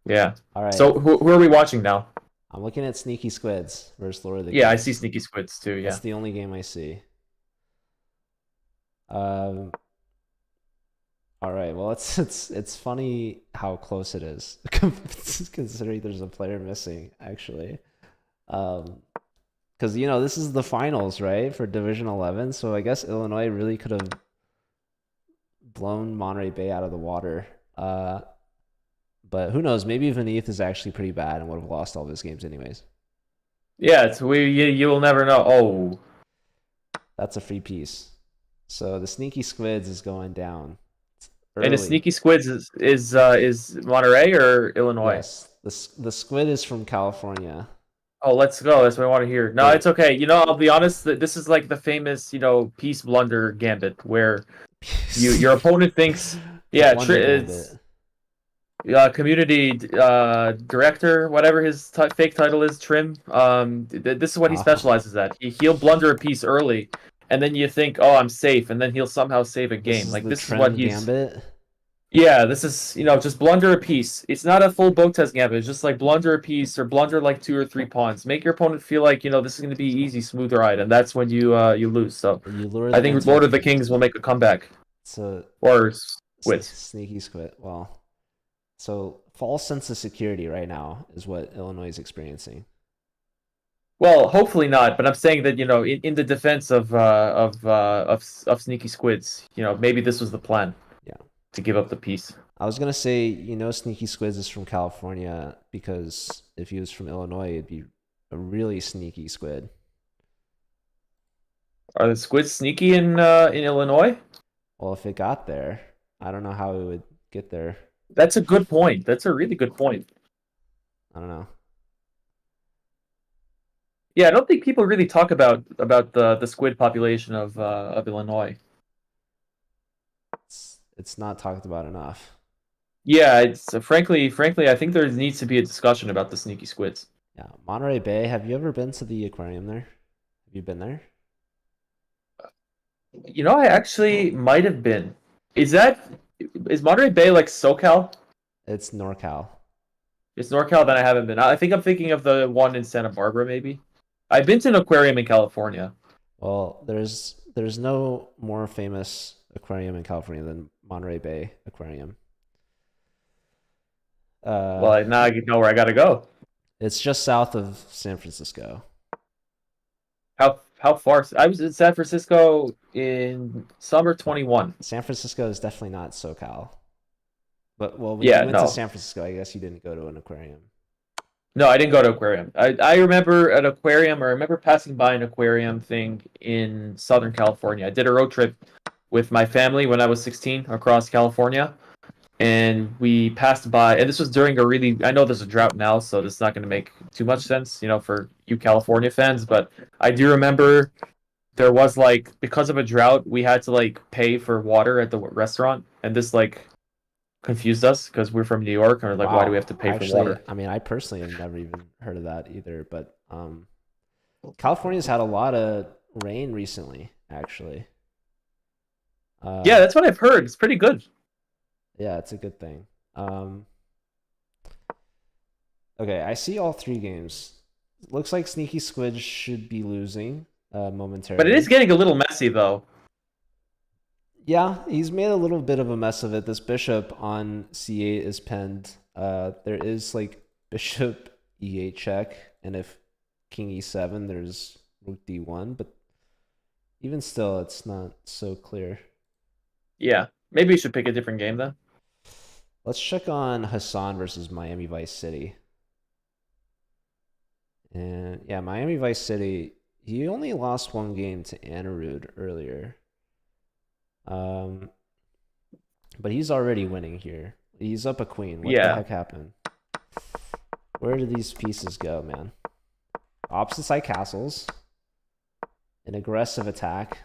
Yeah. All right. So who are we watching now? I'm looking at Sneaky Squids versus Lord of the Yeah, Kings. I see Sneaky Squids too. Yeah. That's the only game I see. All right. Well, it's funny how close it is, considering there's a player missing, actually. Because this is the finals, right, for Division 11. So I guess Illinois really could have blown Monterey Bay out of the water. But who knows? Maybe Vinith is actually pretty bad and would have lost all of his games anyways. Yeah, you will never know. Oh, that's a free piece. So the Sneaky Squids is going down. Early. And the Sneaky Squids is Monterey or Illinois? Yes, the squid is from California. Oh, let's go. That's what I want to hear. No, it's okay. I'll be honest. This is like the famous, piece blunder gambit, where your opponent thinks, yeah, it's community director, whatever his fake title is, Trim. This is what he specializes at. He'll blunder a piece early. And then you think, oh, I'm safe, and then he'll somehow save a game. This is what he's. Gambit? Yeah, this is just blunder a piece. It's not a full boat test gambit. It's just like blunder a piece or blunder like 2 or 3 pawns. Make your opponent feel like this is going to be easy, smooth ride, and that's when you lose. So I think Lord of the Kings will make a comeback. Or Squids. Sneaky Squid. Well, so false sense of security right now is what Illinois is experiencing. Well, hopefully not, but I'm saying that in the defense of Sneaky Squids, maybe this was the plan. Yeah. To give up the piece. I was gonna say, Sneaky Squids is from California, because if he was from Illinois, it'd be a really sneaky squid. Are the squids sneaky in Illinois? Well, if it got there, I don't know how it would get there. That's a good point. That's a really good point. I don't know. Yeah, I don't think people really talk about the squid population of Illinois. It's not talked about enough. Yeah, it's frankly, I think there needs to be a discussion about the sneaky squids. Yeah, Monterey Bay. Have you ever been to the aquarium there? Have you been there? I actually might have been. Is Monterey Bay like SoCal? It's NorCal. It's NorCal, then I haven't been. I think I'm thinking of the one in Santa Barbara, maybe. I've been to an aquarium in California. Well, there's no more famous aquarium in California than Monterey Bay Aquarium. Well, now I know where I gotta go. It's just south of San Francisco. How far? I was in San Francisco in summer 21. San Francisco is definitely not SoCal. But when you went to San Francisco, I guess you didn't go to an aquarium. No, I didn't go to aquarium. I remember an aquarium, or I remember passing by an aquarium thing in Southern California. I did a road trip with my family when I was 16 across California, and we passed by, and this was during I know there's a drought now, so this is not going to make too much sense, for you California fans, but I do remember there was because of a drought, we had to pay for water at the restaurant. and this like confused us because we're from New York, and we're like, why do we have to pay for water? I mean, I personally have never even heard of that either, but California's had a lot of rain recently, actually. Yeah, that's what I've heard. It's pretty good. Yeah, it's a good thing. Okay, I see all 3 games. Looks like Sneaky Squid should be losing momentarily. But it is getting a little messy, though. Yeah, he's made a little bit of a mess of it. This bishop on c8 is pinned. There is like bishop e8 check, and if king e7, there's rook d1, but even still, it's not so clear. Yeah, maybe we should pick a different game then. Let's check on Hassan versus Miami Vice City. And yeah, Miami Vice City, he only lost 1 game to Anirudh earlier. But he's already winning here. He's up a queen. What the heck happened? Where did these pieces go, man? Opposite side castles. An aggressive attack.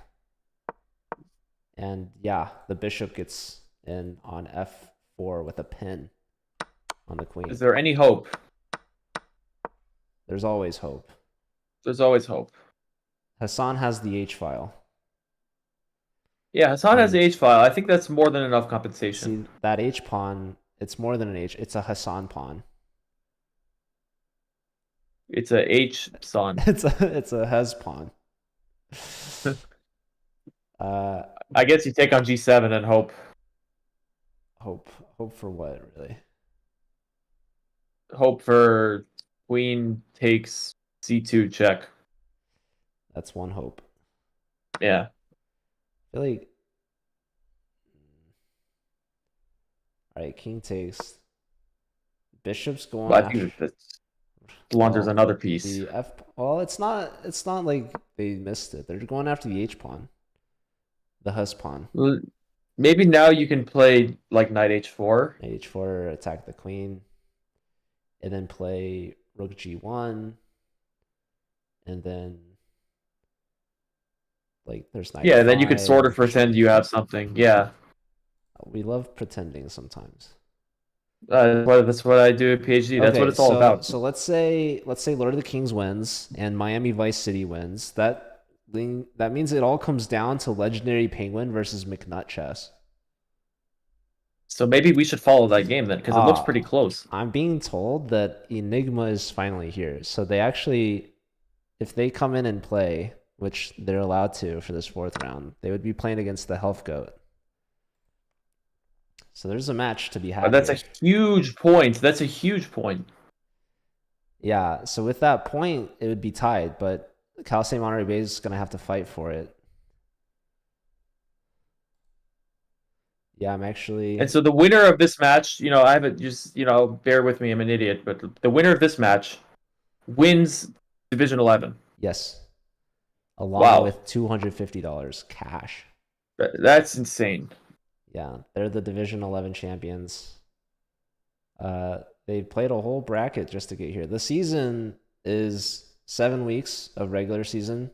And yeah, the bishop gets in on f4 with a pin on the queen. Is there any hope? There's always hope. There's always hope. Hassan has the h-file. Yeah, Hassan has the h-file. I think that's more than enough compensation. See, that h-pawn, it's more than an h. It's a Hassan pawn. It's a h-son. It's a Hes pawn. I guess you take on g7 and hope. Hope for what, really? Hope for queen takes c2 check. That's one hope. Yeah. I feel like... Alright, king takes. Bishop's going But I think that's blunders another piece. The well, it's not like they missed it. They're going after the h-pawn. The Hes pawn. Well, maybe now you can play like knight h4. h4, attack the queen. And then play rook g1. And then like there's knight. Yeah, then you could sort of pretend you have something. Yeah. We love pretending sometimes. That's what I do at PhD. That's what it's all about. So let's say Lord of the Kings wins and Miami Vice City wins. That means it all comes down to Legendary Penguin versus McNut Chess. So maybe we should follow that game then, because it looks pretty close. I'm being told that Enigma is finally here. So they actually, if they come in and play, which they're allowed to for this 4th round, they would be playing against the Health Goat. So there's a match to be had. That's a huge point. That's a huge point. Yeah, so with that point, it would be tied, but Cal State Monterey Bay is going to have to fight for it. Yeah, I'm actually... And so the winner of this match, I haven't just, bear with me, I'm an idiot, but the winner of this match wins Division 11. Yes. Along with $250 cash. That's insane. Yeah, they're the Division 11 champions. They played a whole bracket just to get here. The season is 7 weeks of regular season.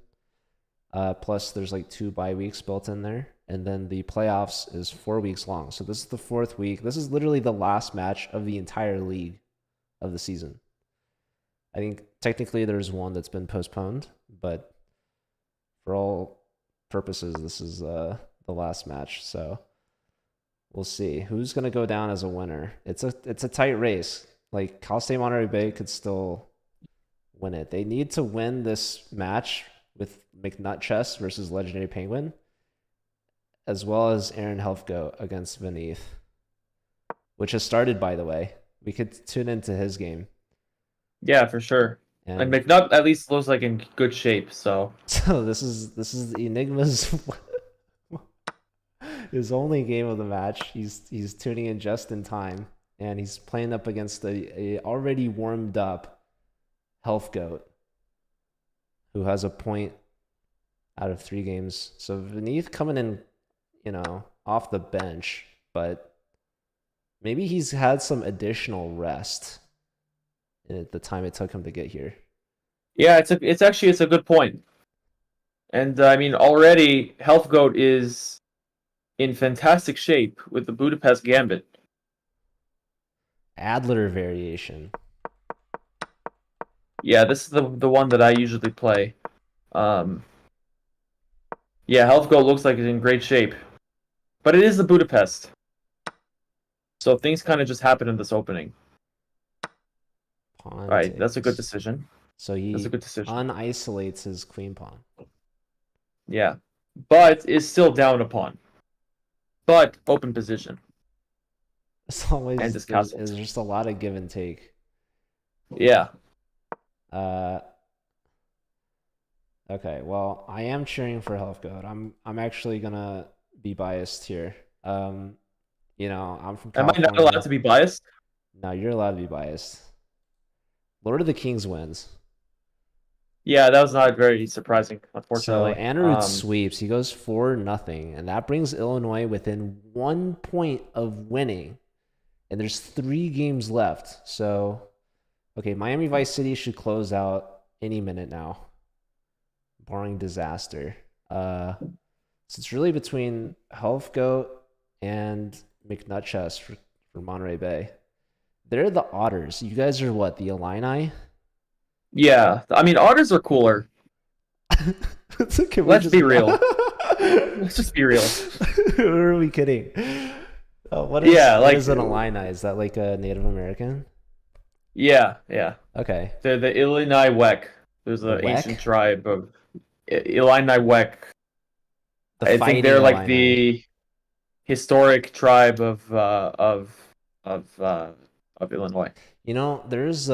Plus there's like 2 bye weeks built in there. And then the playoffs is 4 weeks long. So this is the 4th week. This is literally the last match of the entire league of the season. I think technically there's one that's been postponed, but for all purposes, this is the last match. So we'll see who's going to go down as a winner. It's a tight race. Like Cal State Monterey Bay could still win it. They need to win this match with McNut Chess versus Legendary Penguin, as well as Aaron Helfgo against Vineeth, which has started, by the way. We could tune into his game. Yeah, for sure. And McNutt at least looks like in good shape. So this is Enigma's his only game of the match. He's tuning in just in time, and he's playing up against a already warmed up Health Goat, who has a point out of 3 games. So Vineeth coming in, off the bench, but maybe he's had some additional rest at the time it took him to get here. Yeah, it's a good point. And I mean, already Health Goat is in fantastic shape with the Budapest Gambit. Adler variation. Yeah, this is the one that I usually play. Yeah, Health Goat looks like it's in great shape. But it is the Budapest. So things kind of just happen in this opening. Pawn Alright, that's a good takes. decision. So That's he a good decision. unisolates his queen pawn. Yeah. But is still down a pawn. But open position. It's always And his there's castle. just a lot of give and take. Yeah. Okay, well, I am cheering for Healthgoat. I'm actually gonna be biased here. I'm from Am I California. not allowed to be biased? No, you're allowed to be biased. Lord of the Kings wins. Yeah, that was not very surprising, unfortunately. So Anirudh sweeps. He goes 4-0, and that brings Illinois within 1 point of winning. And there's 3 games left. So, okay, Miami Vice City should close out any minute now, barring disaster. So it's really between Healthgoat and McNutchess for Monterey Bay. They're the Otters. You guys are what, the Illini? Yeah, I mean, otters are cooler. It's okay, Let's be real. Let's just be real. Who are we kidding? What is an Illini? Is that like a Native American? Yeah, yeah. Okay. They're the Illini Wek. There's an Wek? ancient tribe of Illini Wek. The I think they're like Illini. the historic tribe of Illinois. You know, there's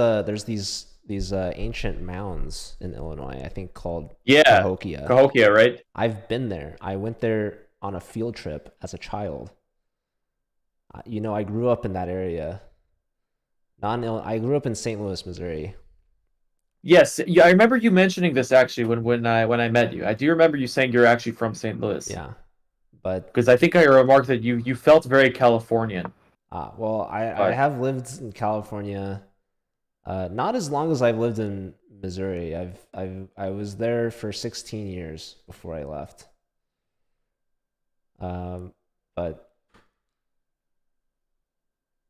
these ancient mounds in Illinois, I think called Cahokia. Cahokia, right? I've been there. I went there on a field trip as a child. I grew up in that area. I grew up in St. Louis, Missouri. Yes, yeah, I remember you mentioning this actually when I met you. I do remember you saying you're actually from St. Louis. Yeah, but because I think I remarked that you felt very Californian. Well, I have lived in California, not as long as I've lived in Missouri. I was there for 16 years before I left. But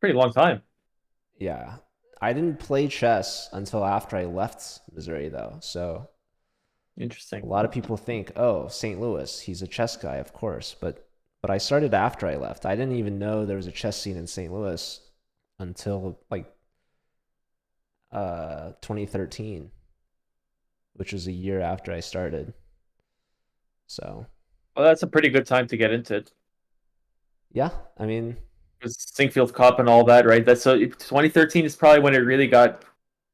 pretty long time. Yeah. I didn't play chess until after I left Missouri, though. So interesting. A lot of people think, oh, St. Louis, he's a chess guy, of course. But I started after I left. I didn't even know there was a chess scene in St. Louis until like 2013, which was a year after I started. So. Well, that's a pretty good time to get into it. Yeah, I mean. Sinkfield Cup and all that, right? 2013 is probably when it really got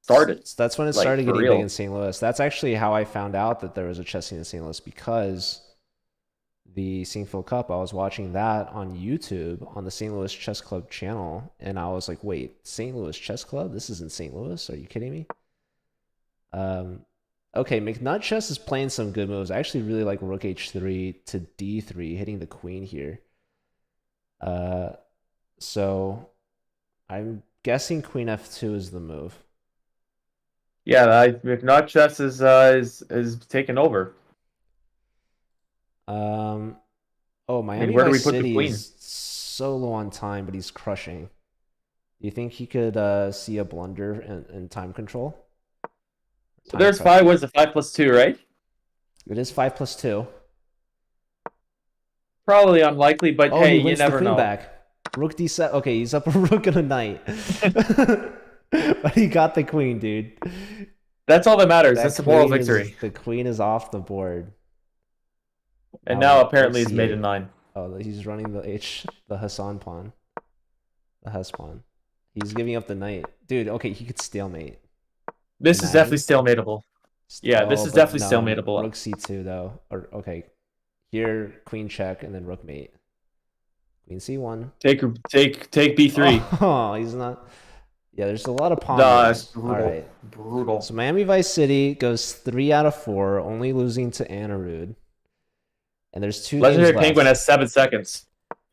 started. So that's when it started getting big in St. Louis. That's actually how I found out that there was a chess scene in St. Louis, because the Sinkfield Cup, I was watching that on YouTube on the St. Louis Chess Club channel, and I was like, wait, St. Louis Chess Club? This is in St. Louis? Are you kidding me? Okay, McNutchess is playing some good moves. I actually really like Rook H3 to D3, hitting the queen here. So I'm guessing Queen F2 is the move. Yeah, McNutchess is taken over. Miami where do we Vice put the City queen? is so low on time, but he's crushing. Do you think he could see a blunder in time control? So there's 5. What is it? 5 plus 2, right? It is 5 plus 2. Probably unlikely, but hey, he wins you never the queen know. Back. Rook D7. Okay, he's up a rook and a knight. But he got the queen, dude. That's all that matters. That's the moral victory. The queen is off the board. And now apparently he's made a 9. Oh, he's running the Hassan pawn. The Hess pawn. He's giving up the knight. Dude, okay, he could stalemate. This is definitely stalemateable. Yeah, this is definitely stalemateable. Rook C2 though. Or okay. Here, queen check and then rook mate. Queen C1. Take B3. Oh, he's not. Yeah, there's a lot of pawns. Nah, it's brutal. All right. Brutal. So Miami Vice City goes 3 out of 4, only losing to Anirudh. And there's 2 Legendary games left. Penguin has 7 seconds.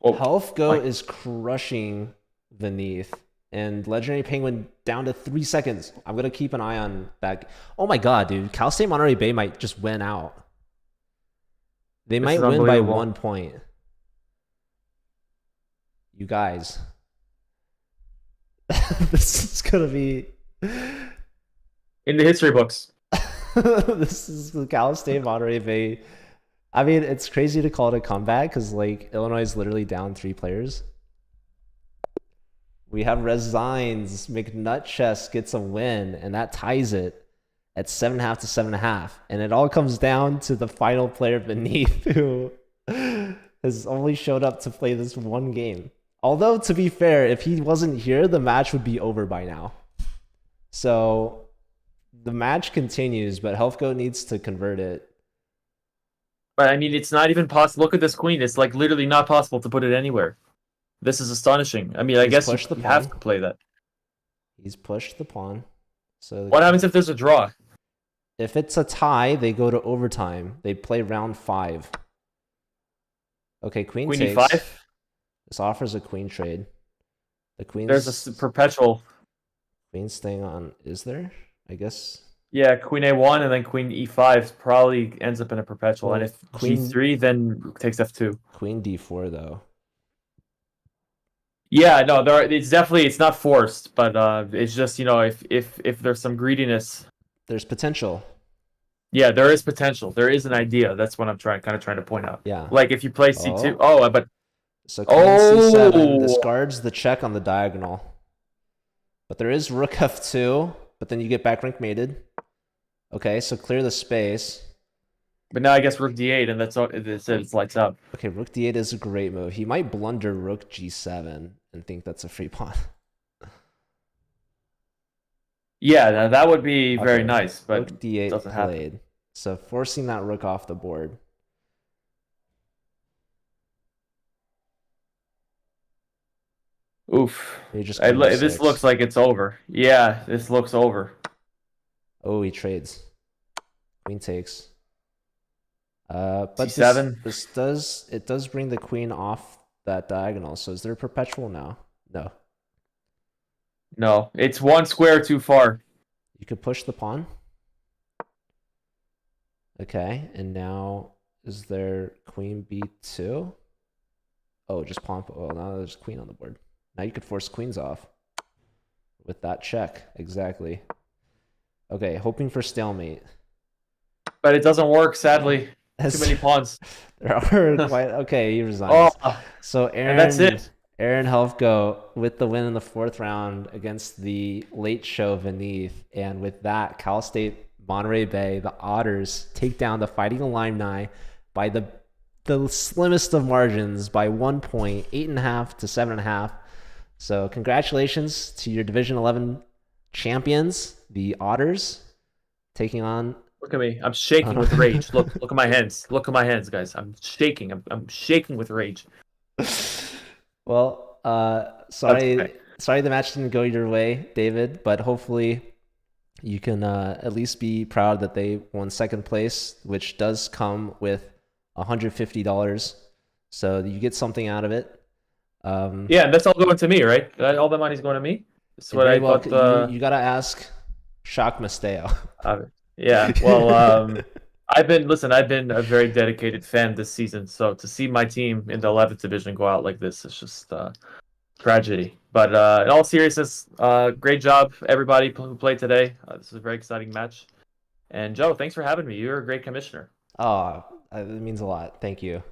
Healthgoat is crushing Beneath. And Legendary Penguin down to 3 seconds. I'm going to keep an eye on that. Oh my god, dude. Cal State Monterey Bay might just win out. They might win by 1 point. you guys. This is gonna be In the history books. this is the Cal State Monterey Bay. I mean, it's crazy to call it a comeback because like Illinois is literally down 3 players. We have Resigns. McNutchess gets a win, and that ties it at 7.5 to 7.5. And it all comes down to the final player beneath who has only showed up to play this one game. Although, to be fair, if he wasn't here, the match would be over by now. So the match continues, but Healthgoat needs to convert it. But I mean, it's not even possible. Look at this queen. It's like literally not possible to put it anywhere. This is astonishing. I mean, I guess you have to play that. He's pushed the pawn. So what happens if there's a draw? If it's a tie, they go to overtime. They play round 5. Okay, queen takes. E5? This offers a queen trade. The queen's... There's a perpetual. Queen's staying on... Is there? I guess... Yeah, queen a1 and then queen e5 probably ends up in a perpetual. Well, and if queen... g3, then takes f2. Queen d4, though. Yeah, no, it's not forced, but it's just, you know, if there's some greediness, there's potential. Yeah, there is potential. There is an idea. That's what I'm trying to point out. Yeah. Like if you play c2, but so queen c7 discards the check on the diagonal. But there is rook f2, but then you get back rank mated. Okay, so clear the space. But now I guess rook d8, and that's all. It's lights up. Okay, rook d8 is a great move. He might blunder rook g7 and think that's a free pawn. Yeah, that would be very nice, but rook d8 doesn't played. happen. So forcing that rook off the board. Oof. Just this looks like it's over. Yeah, this looks over. Oh, he trades. Queen takes. But c7. This does bring the queen off that diagonal. So is there a perpetual now? No. No, it's one square too far. You could push the pawn. Okay, and now is there queen b2? Oh, just pawn. Well, now there's queen on the board. Now you could force queens off with that check. Exactly. Okay, hoping for stalemate. But it doesn't work, sadly. Too many pawns. There are quite... Okay, he resigns. So Aaron, and that's it. Aaron Helfgo with the win in the 4th round against the late show Beneath. And with that, Cal State Monterey Bay, the Otters, take down the Fighting Alumni by the slimmest of margins by 1 point, 8.5 to 7.5. So congratulations to your Division 11 champions, the Otters, taking on... Look at me. I'm shaking with rage. Look at my hands. Look at my hands, guys. I'm shaking. I'm shaking with rage. Well, sorry the match didn't go your way, David, but hopefully you can at least be proud that they won 2nd place, which does come with $150. So you get something out of it. Yeah, and that's all going to me, right? All the money's going to me? That's what I thought. You got to ask Shock Masteo. Yeah, well, I've been a very dedicated fan this season, so to see my team in the 11th division go out like this is just tragedy. But in all seriousness, great job, everybody who played today. This is a very exciting match. And Joe, thanks for having me. You're a great commissioner. Oh, it means a lot. Thank you.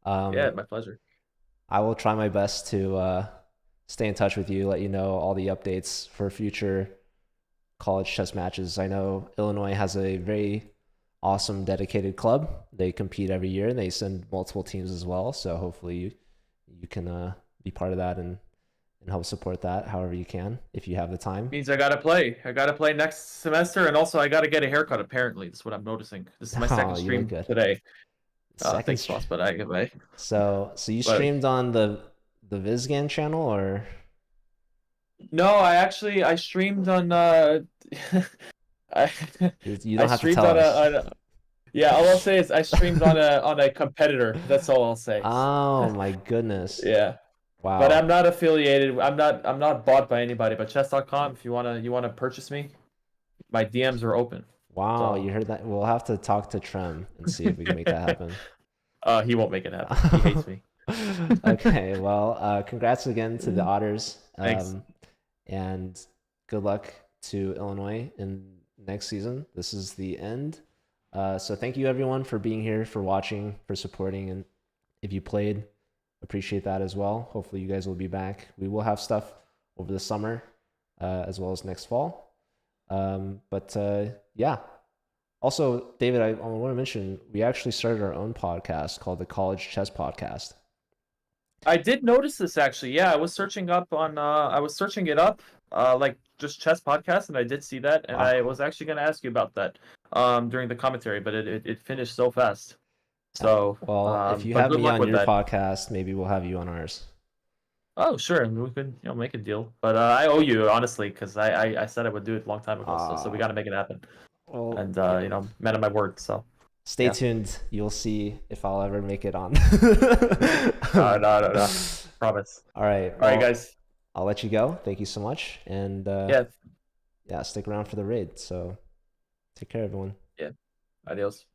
Yeah, my pleasure. I will try my best to stay in touch with you, let you know all the updates for future college chess matches. I know Illinois has a very awesome dedicated club. They compete every year and they send multiple teams as well. So hopefully you can be part of that and help support that however you can if you have the time. Means I gotta play. I gotta play next semester, and also I gotta get a haircut. Apparently, that's what I'm noticing. This is my second stream today. Thanks, boss, but I get away. So you streamed on the Vizgan channel, or? No, I streamed on. You don't have to tell us. Yeah, all I'll say is I streamed on a competitor. That's all I'll say. Oh my goodness. Yeah. Wow. But I'm not affiliated. I'm not bought by anybody. But chess.com, if you wanna purchase me, my DMs are open. Wow, so. You heard that? We'll have to talk to Trem and see if we can make that happen. He won't make it happen. He hates me. Okay, well, congrats again to the Otters. Thanks. And good luck to Illinois in next season. This is the end. So thank you everyone for being here, for watching, for supporting, and if you played, appreciate that as well. Hopefully you guys will be back. We will have stuff over the summer, as well as next fall. But yeah. Also, David, I want to mention we actually started our own podcast called the College Chess Podcast. I did notice this actually. Yeah, I was searching it up, like just chess podcast, and I did see that, and Wow. I was actually going to ask you about that during the commentary, but it finished so fast. So, Well, if you but have good me luck on with your that. podcast, maybe we'll have you on ours. Oh, sure, and we could make a deal. But I owe you honestly because I said I would do it a long time ago, so we got to make it happen. Well, And man of my word. So stay yeah. tuned. You'll see if I'll ever make it on. No. Promise. All right. All right, guys. I'll let you go. Thank you so much. And Yeah. stick around for the raid. So take care, everyone. Yeah. Adios.